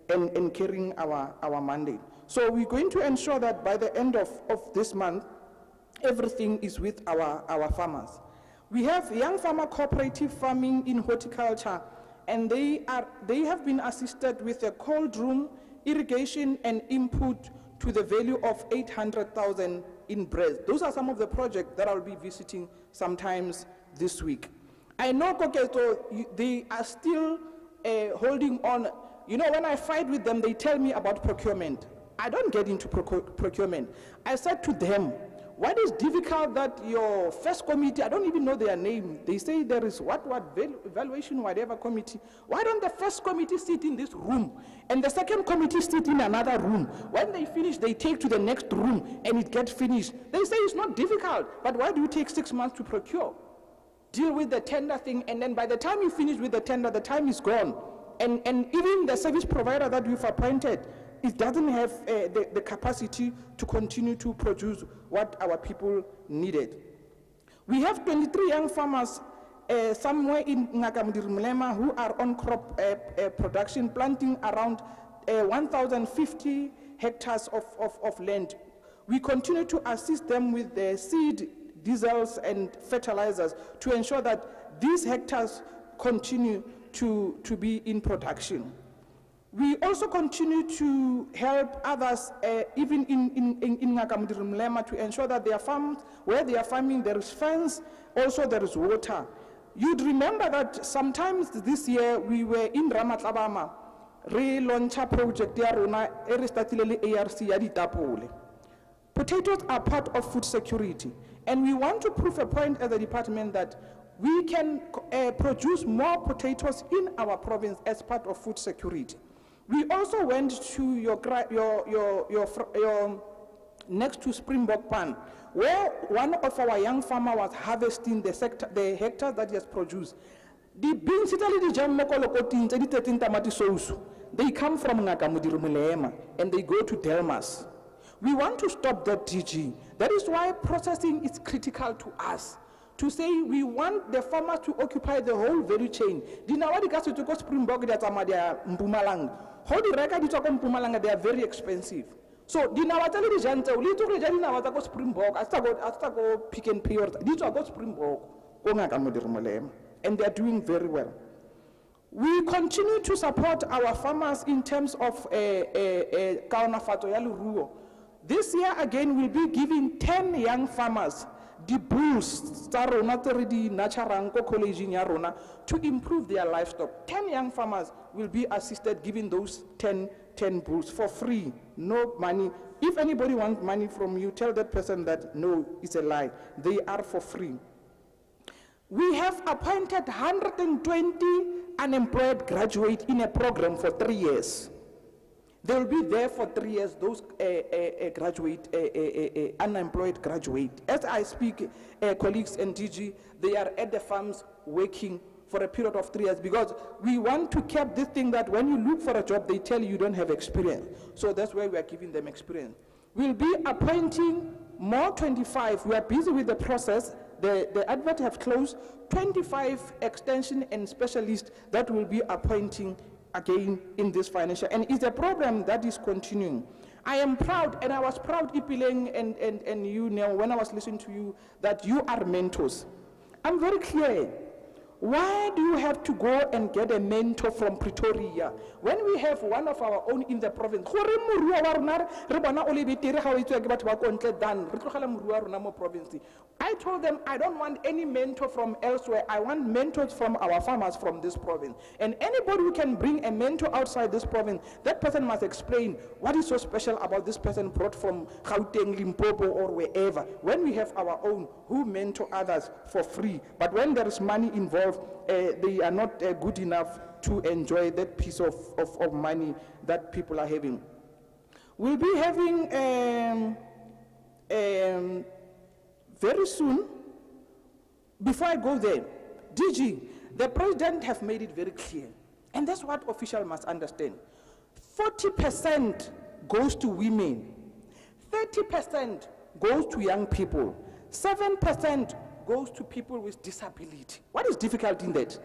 and carrying our mandate. So we're going to ensure that by the end of this month, everything is with our farmers. We have young farmer cooperative farming in horticulture and they have been assisted with a cold room, irrigation, and input to the value of 800,000 in bread. Those are some of the projects that I'll be visiting sometimes this week. I know Koketo, they are still holding on. You know, when I fight with them, they tell me about procurement. I don't get into procurement. I said to them, what is difficult that your first committee, I don't even know their name, they say there is evaluation, whatever committee. Why don't the first committee sit in this room and the second committee sit in another room? When they finish, they take to the next room and it gets finished. They say it's not difficult, but why do you take 6 months to procure? Deal with the tender thing, and then by the time you finish with the tender, the time is gone. And even the service provider that you've appointed, it doesn't have the capacity to continue to produce what our people needed. We have 23 young farmers somewhere in Nwpg who are on crop production, planting around 1,050 hectares of land. We continue to assist them with the seed, diesels, and fertilizers to ensure that these hectares continue to be in production. We also continue to help others, even in Nwpg to ensure that their farms, where they are farming, there is fence, also there is water. You'd remember that sometimes this year we were in Ramatlabama, re-launch a project ya rona e re startile le ARC ya ditapole. Potatoes are part of food security, and we want to prove a point as a department that we can produce more potatoes in our province as part of food security. We also went to your next to Springbok Pan, where one of our young farmers was harvesting the hectares that he has produced. The beans, they come from Nwpg and they go to Delmas. We want to stop that, DG. That is why processing is critical to us. To say we want the farmers to occupy the whole value chain. Springbok, they are very expensive. So they Springbok, Pick and Pay, Springbok, and they are doing very well. We continue to support our farmers in terms of this year again we'll be giving 10 young farmers the bulls to improve their livestock. 10 young farmers will be assisted giving those 10 bulls for free, no money. If anybody wants money from you, tell that person that no, it's a lie. They are for free. We have appointed 120 unemployed graduates in a program for 3 years. They will be there for 3 years, those unemployed graduate. As I speak, colleagues and DG, they are at the farms working for a period of 3 years, because we want to keep this thing that when you look for a job, they tell you don't have experience. So that's why we are giving them experience. We'll be appointing more 25. We are busy with the process. The advert have closed. 25 extension and specialists that will be appointing again in this financial, and it's a program that is continuing. I am proud, and I was proud, Ipileng, and you know, when I was listening to you, that you are mentors. I'm very clear. Why do you have to go and get a mentor from Pretoria when we have one of our own in the province? I told them I don't want any mentor from elsewhere. I want mentors from our farmers from this province. And anybody who can bring a mentor outside this province, that person must explain what is so special about this person brought from Gauteng, Limpopo, or wherever. When we have our own who mentor others for free, but when there is money involved, they are not good enough to enjoy that piece of money that people are having. We'll be having very soon, before I go there, DG, the president have made it very clear, and that's what officials must understand. 40% goes to women, 30% goes to young people, 7% goes to people with disability. What is difficult in that?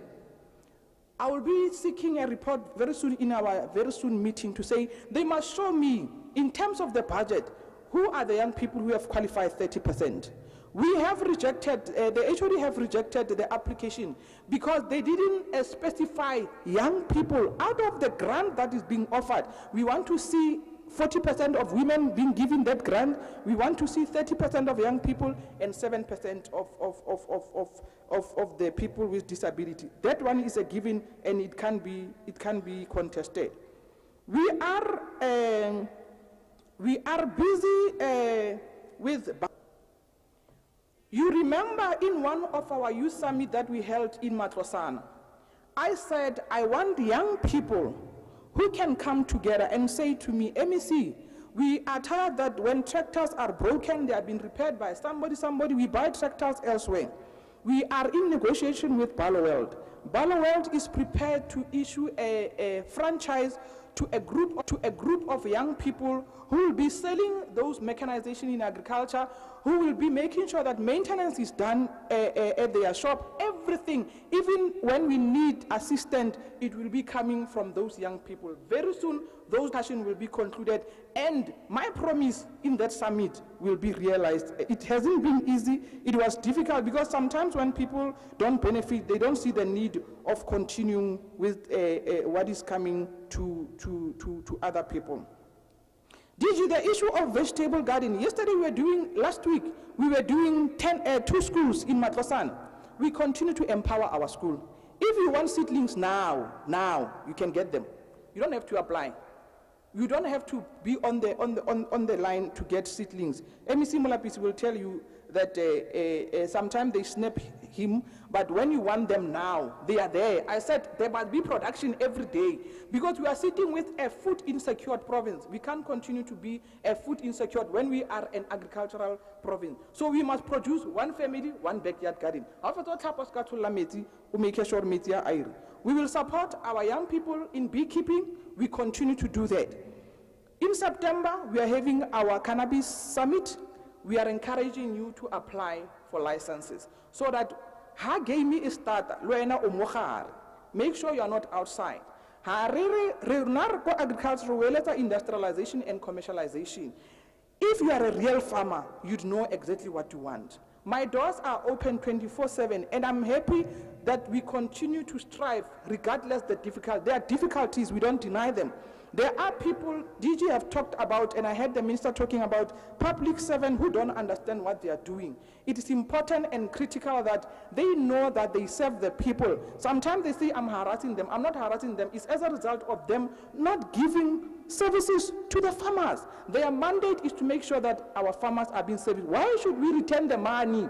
I will be seeking a report very soon in our very soon meeting to say they must show me, in terms of the budget, who are the young people who have qualified 30%? We have rejected, the HOD have rejected the application because they didn't specify young people out of the grant that is being offered. We want to see 40% of women being given that grant. We want to see 30% of young people and 7% of the people with disability. That one is a given and it can be contested. We are busy with. You remember in one of our youth summit that we held in Matlosana, I said I want young people who can come together and say to me, MEC, we are tired that when tractors are broken, they have been repaired by somebody, we buy tractors elsewhere. We are in negotiation with Balloweld. Balloweld is prepared to issue a franchise to a group of young people who will be selling those mechanization in agriculture, who will be making sure that maintenance is done at their shop, everything, even when we need assistance, it will be coming from those young people. Very soon, those discussions will be concluded, and my promise in that summit will be realized. It hasn't been easy, it was difficult, because sometimes when people don't benefit, they don't see the need of continuing with what is coming to other people. DG, the issue of vegetable garden. Last week, we were doing 2 schools in Matlosan. We continue to empower our school. If you want seedlings now, you can get them. You don't have to apply. You don't have to be on the line to get seedlings. MEC Molapisi will tell you that sometimes they snap him, but when you want them now, they are there. I said there must be production every day, because we are sitting with a food insecure province. We can't continue to be a food insecure when we are an agricultural province. So we must produce one family, one backyard garden. We will support our young people in beekeeping. We continue to do that. In September, we are having our cannabis summit. We are encouraging you to apply for licenses so that ha game is started, make sure you are not outside. Agricultural industrialization and commercialization. If you are a real farmer, you'd know exactly what you want. My doors are open 24/7, and I'm happy that we continue to strive regardless the difficulty. There are difficulties, we don't deny them. There are people, DG have talked about, and I heard the minister talking about public servants who don't understand what they are doing. It is important and critical that they know that they serve the people. Sometimes they say, I'm harassing them. I'm not harassing them. It's as a result of them not giving services to the farmers. Their mandate is to make sure that our farmers are being served. Why should we return the money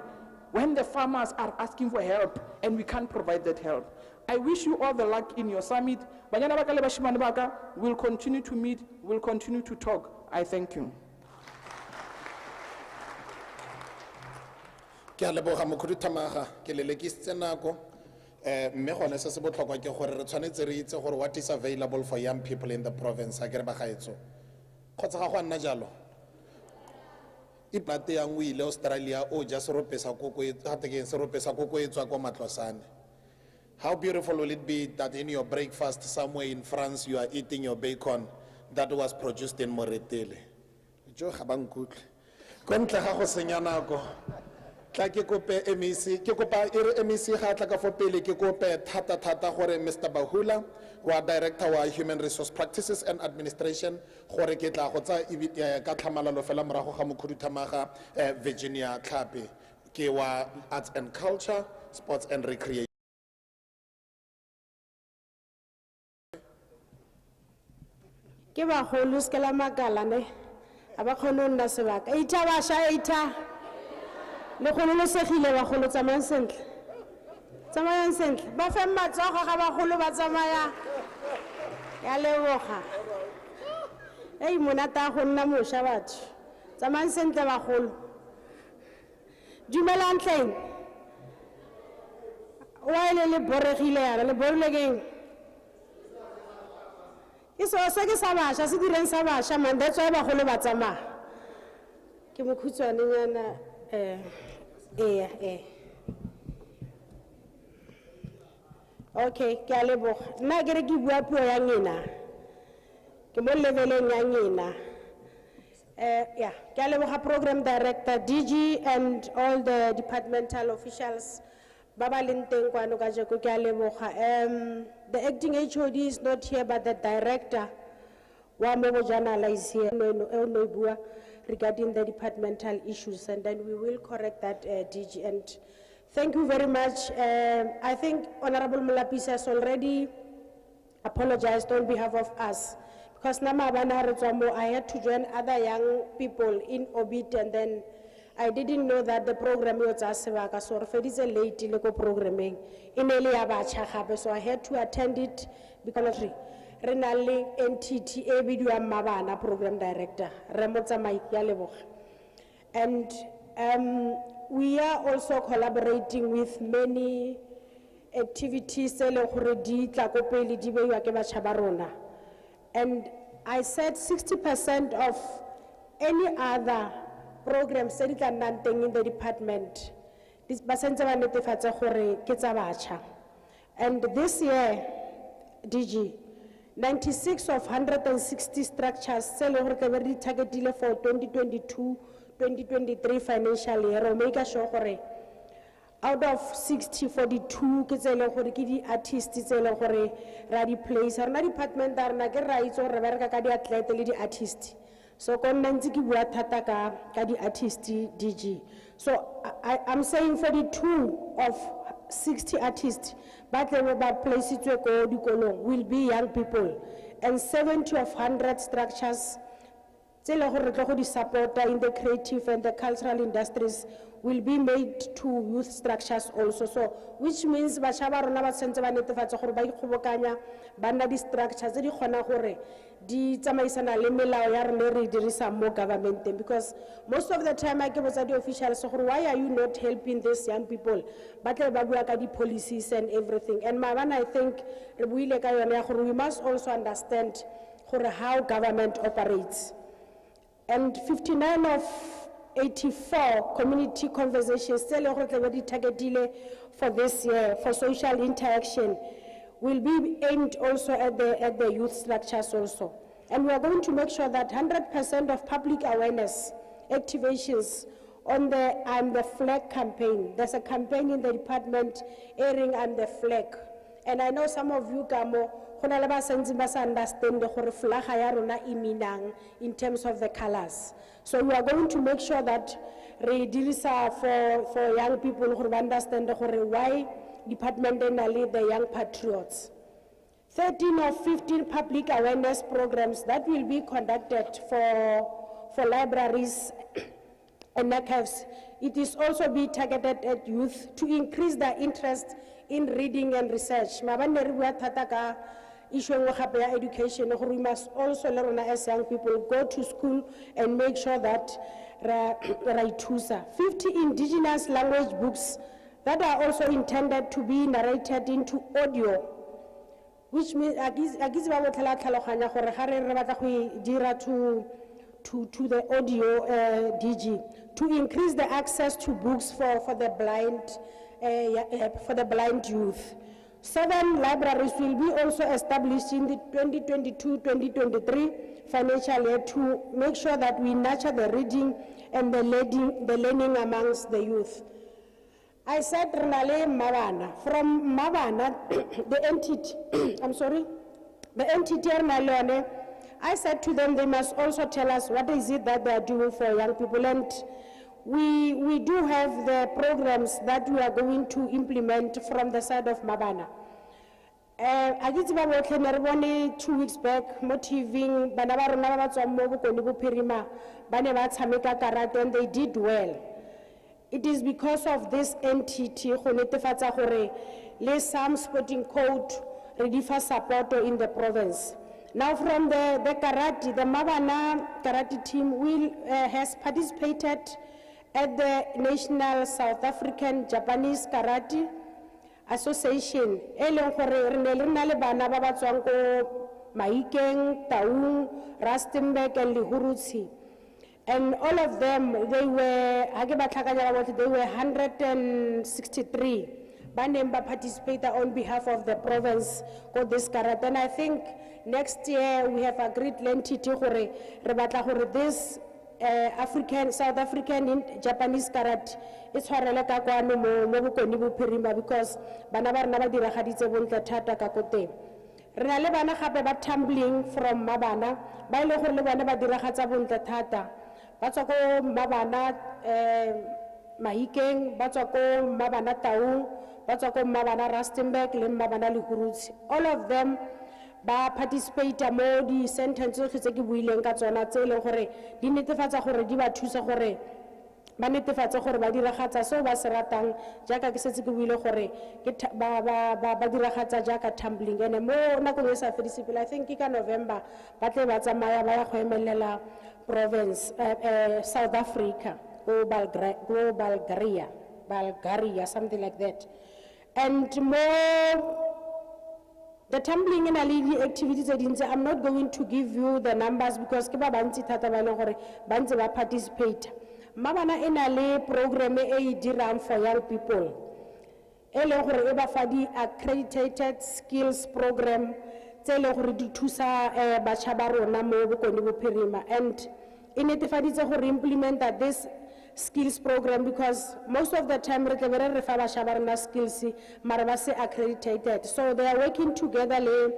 when the farmers are asking for help and we can't provide that help? I wish you all the luck in your summit. We'll continue to meet, we'll continue to talk. I thank you. What is available for young people in the province? Australia, how beautiful will it be that in your breakfast somewhere in France you are eating your bacon that was produced in Moretele? Mr. Bahula, who are Director of Human Resource Practices and Administration, Virginia Klapi, Arts and Culture, Sports and Recreation. Ke ba kholo se la makala ne aba khono nna sebaka ita ba sha ita le kholo le segile ba kholo tsamayang sentle ba fe matsogo ga ba kholo ba tsamaya ya leboga ei monata go nna mosha batho tsamayang sentle ba kholo dumelang tleng wa ile le boregile ya le borile keng Iso se ke sa basha se direng sa basha man that's why ba golo ba tsama ke mokhutswane nyana okay ke a leboga nna ke re ke bua puo ya ngena ke mo leveleng ya ngena Yeah, ke a leboga program director, DG, and all the departmental officials. Baba leng teng kwano kajeko, ke a leboga. The acting HOD is not here, but the director wa Mobojana is here no bua regarding the departmental issues, and then we will correct that, DG. And thank you very much. I think Honorable Mulapisa has already apologized on behalf of us, because I had to join other young people in orbit, and then I didn't know that the program was Asevaka, so it's a late local programming in Eliabacha, so I had to attend it because Renali NTT Abidu Mabana program director, Ramotza Maikialebo. And we are also collaborating with many activities, and I said 60% of any other programs in the department, and this year, DG, 96 of 160 structures targeted for 2022-2023 financial year, make sure out of 60, 42 artists ready place or department are not rights or athlete artist. So artist DG. So I'm saying 42 of 60 artists, but they will places will be young people, and 70 of 100 structures support in the creative and the cultural industries will be made to youth structures also. So, which means structures more government, because most of the time I give the officials, why are you not helping these young people? But the policies and everything. And I think we must also understand how government operates. And 59 of 84 community conversations targeted for this year for social interaction will be aimed also at the youth structures also. And we are going to make sure that 100% of public awareness activations on the I'm the Flag campaign. There's a campaign in the department airing I'm the Flag. And I know some of you understand the flag in terms of the colors. So we are going to make sure that for young people who understand why department and the young patriots. 13 or 15 public awareness programs that will be conducted for libraries and archives. It is also be targeted at youth to increase their interest in reading and research. Education, we must also learn as young people go to school and make sure that 50 indigenous language books that are also intended to be narrated into audio, which means to the audio DG, to increase the access to books for the blind youth. 7 libraries will be also established in the 2022-2023 financial year to make sure that we nurture the reading and the learning amongst the youth. I said Renale Mabana. From Mabana, the entity, the entity Renale, I said to them they must also tell us what is it that they are doing for young people. And we do have the programs that we are going to implement from the side of Mabana. I did 2 weeks back, motivating and they did well. It is because of this entity, some sporting code, ready for support in the province. Now from the karate, the Mabana karate team has participated at the National South African Japanese Karate Association. Mahikeng, Taung, Rustenburg, and Lihurutsi. And all of them, they were 163. Banemba participated on behalf of the province for this karate. And I think next year we have agreed this South African, Japanese karate, it's horrela ka kwano mo bokoni bophirima because bana ba rena ba diragaditse bontle thata ka kote. Re na le bana gape ba tumbling from Mabana, ba ile gore le bana ba diragatsa bontle thata. Ba tswa ko Mabana Mahikeng, ba tswa ko Mabana Taung, ba tswa ko Mabana Rustenburg le Mabana Lehurutse. All of them ba participate mo di sentences tse ke buileng ka tsona tse le gore di netefatsa gore di ba thusa gore ba netefatsa gore ba diragatsa so ba se ratang jaaka ke setse ke buile gore ke ba diragatsa jaaka tumbling ene mo nakong e sa fedisipele I think ke ka November ba tle ba tsamaya ba ya go emelela province South Africa go Bulgaria something like that and more the tumbling and the activities I'm not going to give you the numbers because ke ba bantsi thata ba le gore ba ntse ba participate Mabana ena le program e dirang for young people e le gore e ba fa di accredited skills program tse le gore di thusa batjha ba rona mo bokoni bophirima and e netefaditse gore implement this skills program because most of the time re tle re fa batjha ba rona skills mara ba se accredited so they are working together le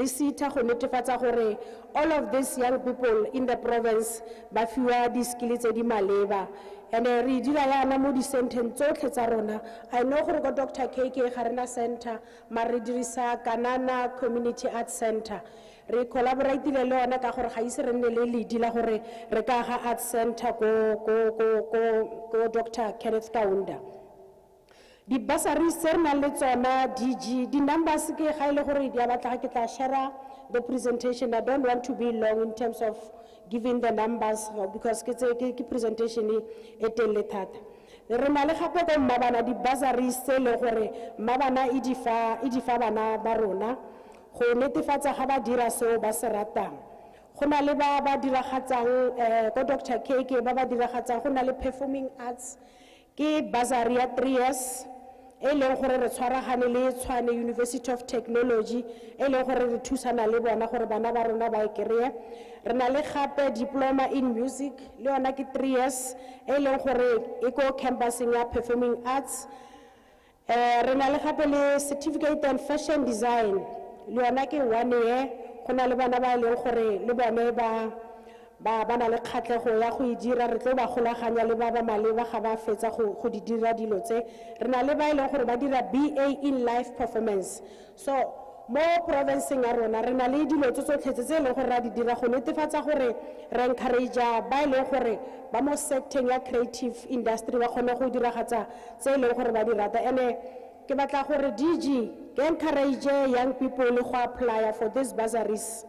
SITA go netefatsa gore all of these young people in the province ba fiwa di skills tse di maleba and re dira yana mo di sentence tsotlhe tsa rona I know gore go Dr. KK ga rena center mara re dirisa Kanana Community Arts Center re collaborate le yona ka gore ga ise re nne le ledi la gore re ka ga Arts Center ko Dr. Kenneth Kaunda di bursaries tse re nang le tsona DG di numbers ke ga ile gore di a batla ke tla share the presentation I don't want to be long in terms of giving the numbers because ke presentation e telle thata re na le gape go Mabana di bursaries tse le gore Mabana e di fa bana ba rona go netefatsa ga ba dira seo ba se ratang go na le ba diragatsang ko Dr. KK ba diragatsang go na le performing arts ke bursary ya 3 years e leng gore re tshwaragane le Tshwane University of Technology e leng gore re thusana le bona gore bana ba rona ba e kreye re na le gape diploma in music le yona ke 3 years e leng gore e ko campusing ya performing arts re na le gape le certificate in fashion design le yona ke 1 year go na le bana ba leng gore le bone ba na le kgatlego ya go dira re tlo ba golaganya le ba maleba ga ba fetsa go di dira dilo tse re na le ba ile gore ba dira BA in live performance so mo province ya rona re na le dilo tsotlhe tse le gore ra di dira go netefatsa gore re encourage ba ile gore ba mo sector ya creative industry ba kgone go diragatsa tse le gore ba di rata ene ke batla gore DG ke encourage young people go apply for these bursaries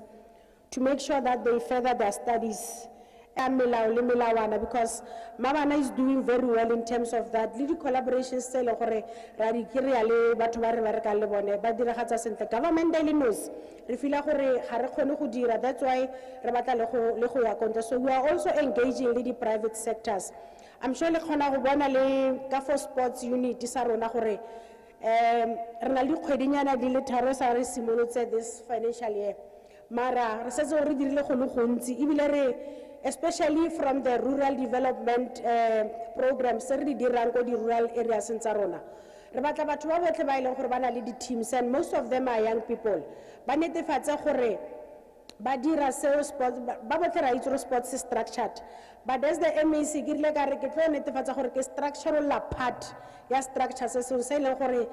to make sure that they further their studies and because Mabana is doing very well in terms of that le di collaborations tse le gore ra di kry-a le batho ba re bereka le bone ba diragatsa sentle government daily news re fila gore ga re kgone go dira that's why re batla le go ya kontle so we are also engaging le di private sectors I'm sure le kgona go bona le ka for sports unit sa rona gore re na le kgwedinyana di le tharo sa re simolotse this financial year mara re setse re dirile go le gontsi ebile re especially from the rural development programs re di dirang go di rural areas tsa rona re batla batho ba botlhe ba ile gore ba na le di teams and most of them are young people ba netefatsa gore ba dira seo sports ba botlhe ra itse sports structured but as the MEC ke rile ka re ke tlo netefatsa gore ke structural part ya structure se le gore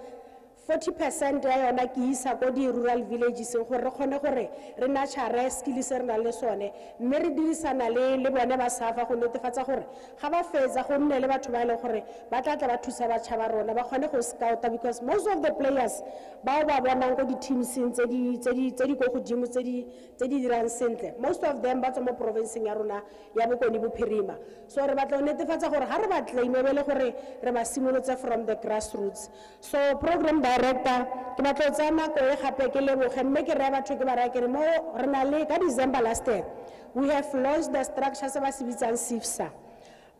40% ya yona ke isa ko di rural villages gore re kgone gore re natshare skills re na le sone mme re dirisana le bone ba safa go netefatsa gore ga ba fetsa go nne le batho ba ile gore ba tla ba thusa batjha ba rona ba kgone go scout because most of the players ba bonang go di teams tse di go godimo tse di dirang sentle most of them ba tswa mo province ya rona ya bokoni bophirima so re batla go netefatsa gore ga re ba claim le gore re ba simolotse from the grassroots so program director ke batla tsa nako e gape ke leboge mme ke re batho ke ba ra ke re mo re na le ka December last year we have launched the structure se ba se bitsang SIFSA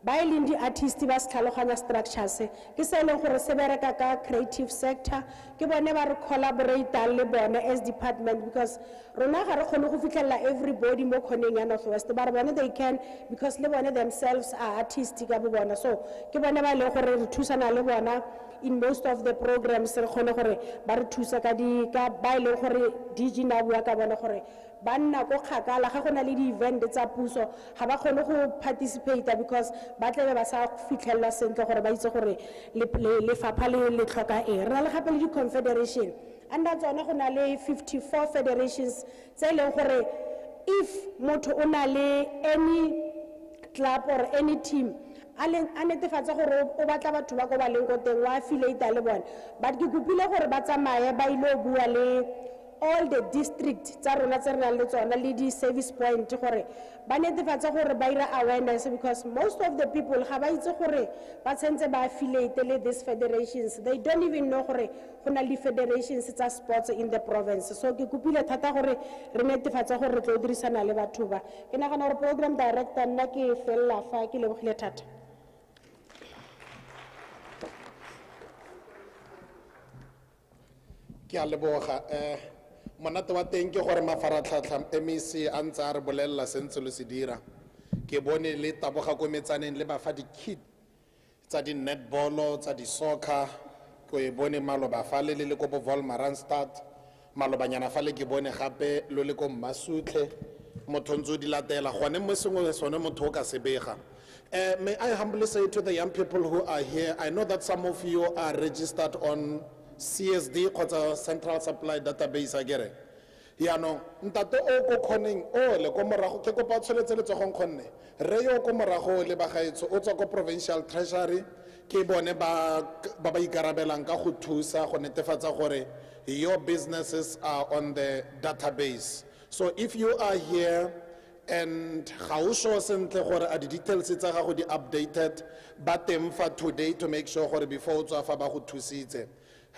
ba e leng di-artist ba se tlhaloganya structures ke se e leng gore se bereka ka creative sector ke bone ba re collaboratang le bone as department because rona ga re kgone go fitlhelela everybody mo kgoneng ya Northwest ba re bone they can because le bone themselves are artists ka bo bona so ke bone ba e leng gore re thusana le bona in most of the programs re kgone gore ba re thusa ka ba e leng gore DG na bua ka bona gore ba nna go kgakala ga go na le di-event tsa puso ga ba kgone go participate because ba tlabe ba sa fitlhelela sentle gore ba itse gore lefapha le tlhoka eng re na le gape le di-confederation under tsone go na le 54 federations tse e leng gore if motho o na le any club or any team a netefatsa gore o batla batho ba go ba leng ko teng wa affiliate le bone but ke kopile gore ba tsamaye ba ile bua le all the district tsa rona tse re nang le tsona le di-service point gore ba netefatsa gore ba ira awareness because most of the people ga ba itse gore ba tshentse ba affiliate le these federations they don't even know gore go na le federations tsa sports in the province so ke kopile thata gore re netefatsa gore re tlo dirisana le batho ba ke nagana gore program director nna ke fella fa ke lebogile thata ke a leboga monate wa teng ke gore mafaratlhatlha MEC a ntse a re bolelela sentse lo se dira ke bone le taboga ko metsaneng le bafa di-kit tsa di-netball tsa di-soccer ko e bone maloba fale le ko bo Wolmaranstad malobanyana fale ke bone gape lo le ko Mmasutle motho ntse o di latela gone mo sengwe sone motho o ka se bega may I humbly say to the young people who are here I know that some of you are registered on CSD kgotsa Central Supply Database agere yaanong ntate o ko kgoneng o le ko morago ke kopa tsholetse le tsogong kgonne re yo ko morago le bagaetso o tswa ko Provincial Treasury ke bone ba ikarabelang ka go thusa go netefatsa gore your businesses are on the database so if you are here and ga o sure sentle gore a di-details tsa gago di updated ba teng fa today to make sure gore before o tswa fa ba go thusitse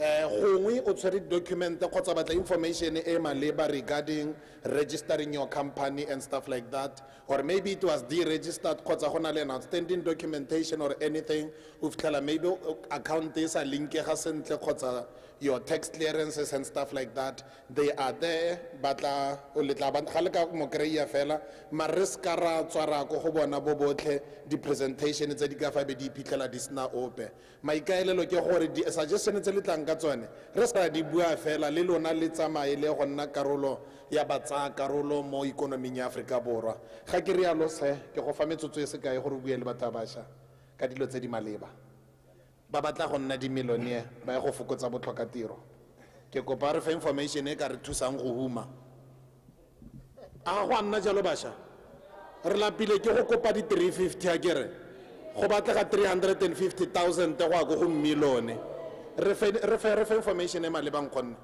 gongwe o tshwere document kgotsa batla information e maleba regarding registering your company and stuff like that or maybe it was deregistered kgotsa go na le an outstanding documentation or anything o fitlhela maybe account e sa linkega sentle kgotsa your tax clearances and stuff like that they are there batla o letla ga le ka mo kry-a fela mare re ska ra tswa ra ko go bona bo botlhe di-presentation tse di ka fa be di iphitlhela di sena ope maikaelelo ke gore di-suggestion tse le tlang ka tsone re ska di bua fela le lona le tsamaye le go nna karolo ya batsaya karolo mo ikonoming ya Aforika Borwa ga ke rialo se ke go fa metsotso e se kae gore o bue le batho ba bašwa ka dilo tse di maleba ba batla go nna di-millionaire ba go fokotsa botlhokatiro ke kopa re fa information e ka re thusang go huma a go nna jalo bašwa re lapile ke go kopa di-350 a kere go batlega 350,000 go ya go millione re fa information e malebang kgonne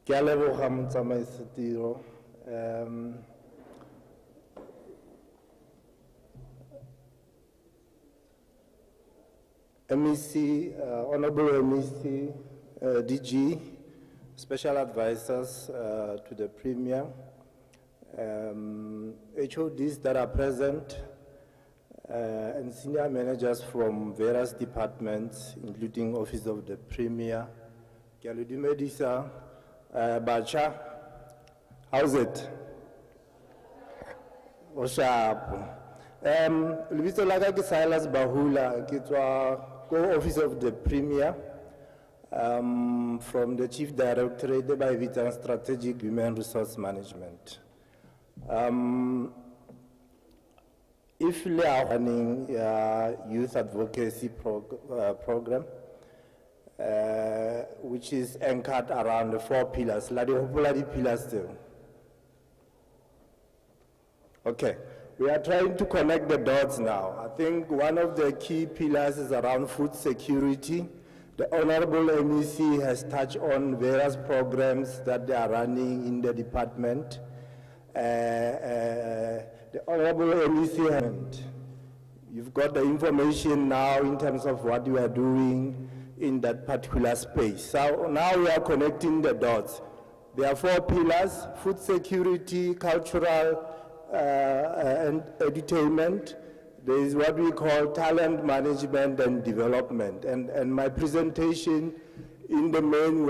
ke a leboga motsamaisi tiro MEC, Honorable MEC, DG, Special Advisors to the Premier, HODs that are present, and senior managers from various departments, including Office of the Premier. Kialudi Medisa, Bacha, how's it? Oshap. Lebitso la ka ke Silas Bahula, ke tswa ko Office of the Premier, from the Chief Directorate by Vitan Strategic Human Resource Management. If we are running a youth advocacy program, which is anchored around the 4 pillars, la di hopola di pillars too. Okay. We are trying to connect the dots now. I think one of the key pillars is around food security. The Honorable MEC has touched on various programs that they are running in the department. The Honorable MEC, you've got the information now in terms of what you are doing in that particular space. So now we are connecting the dots. There are 4 pillars: food security, cultural, and edutainment. There is what we call talent management and development. And my presentation in the main will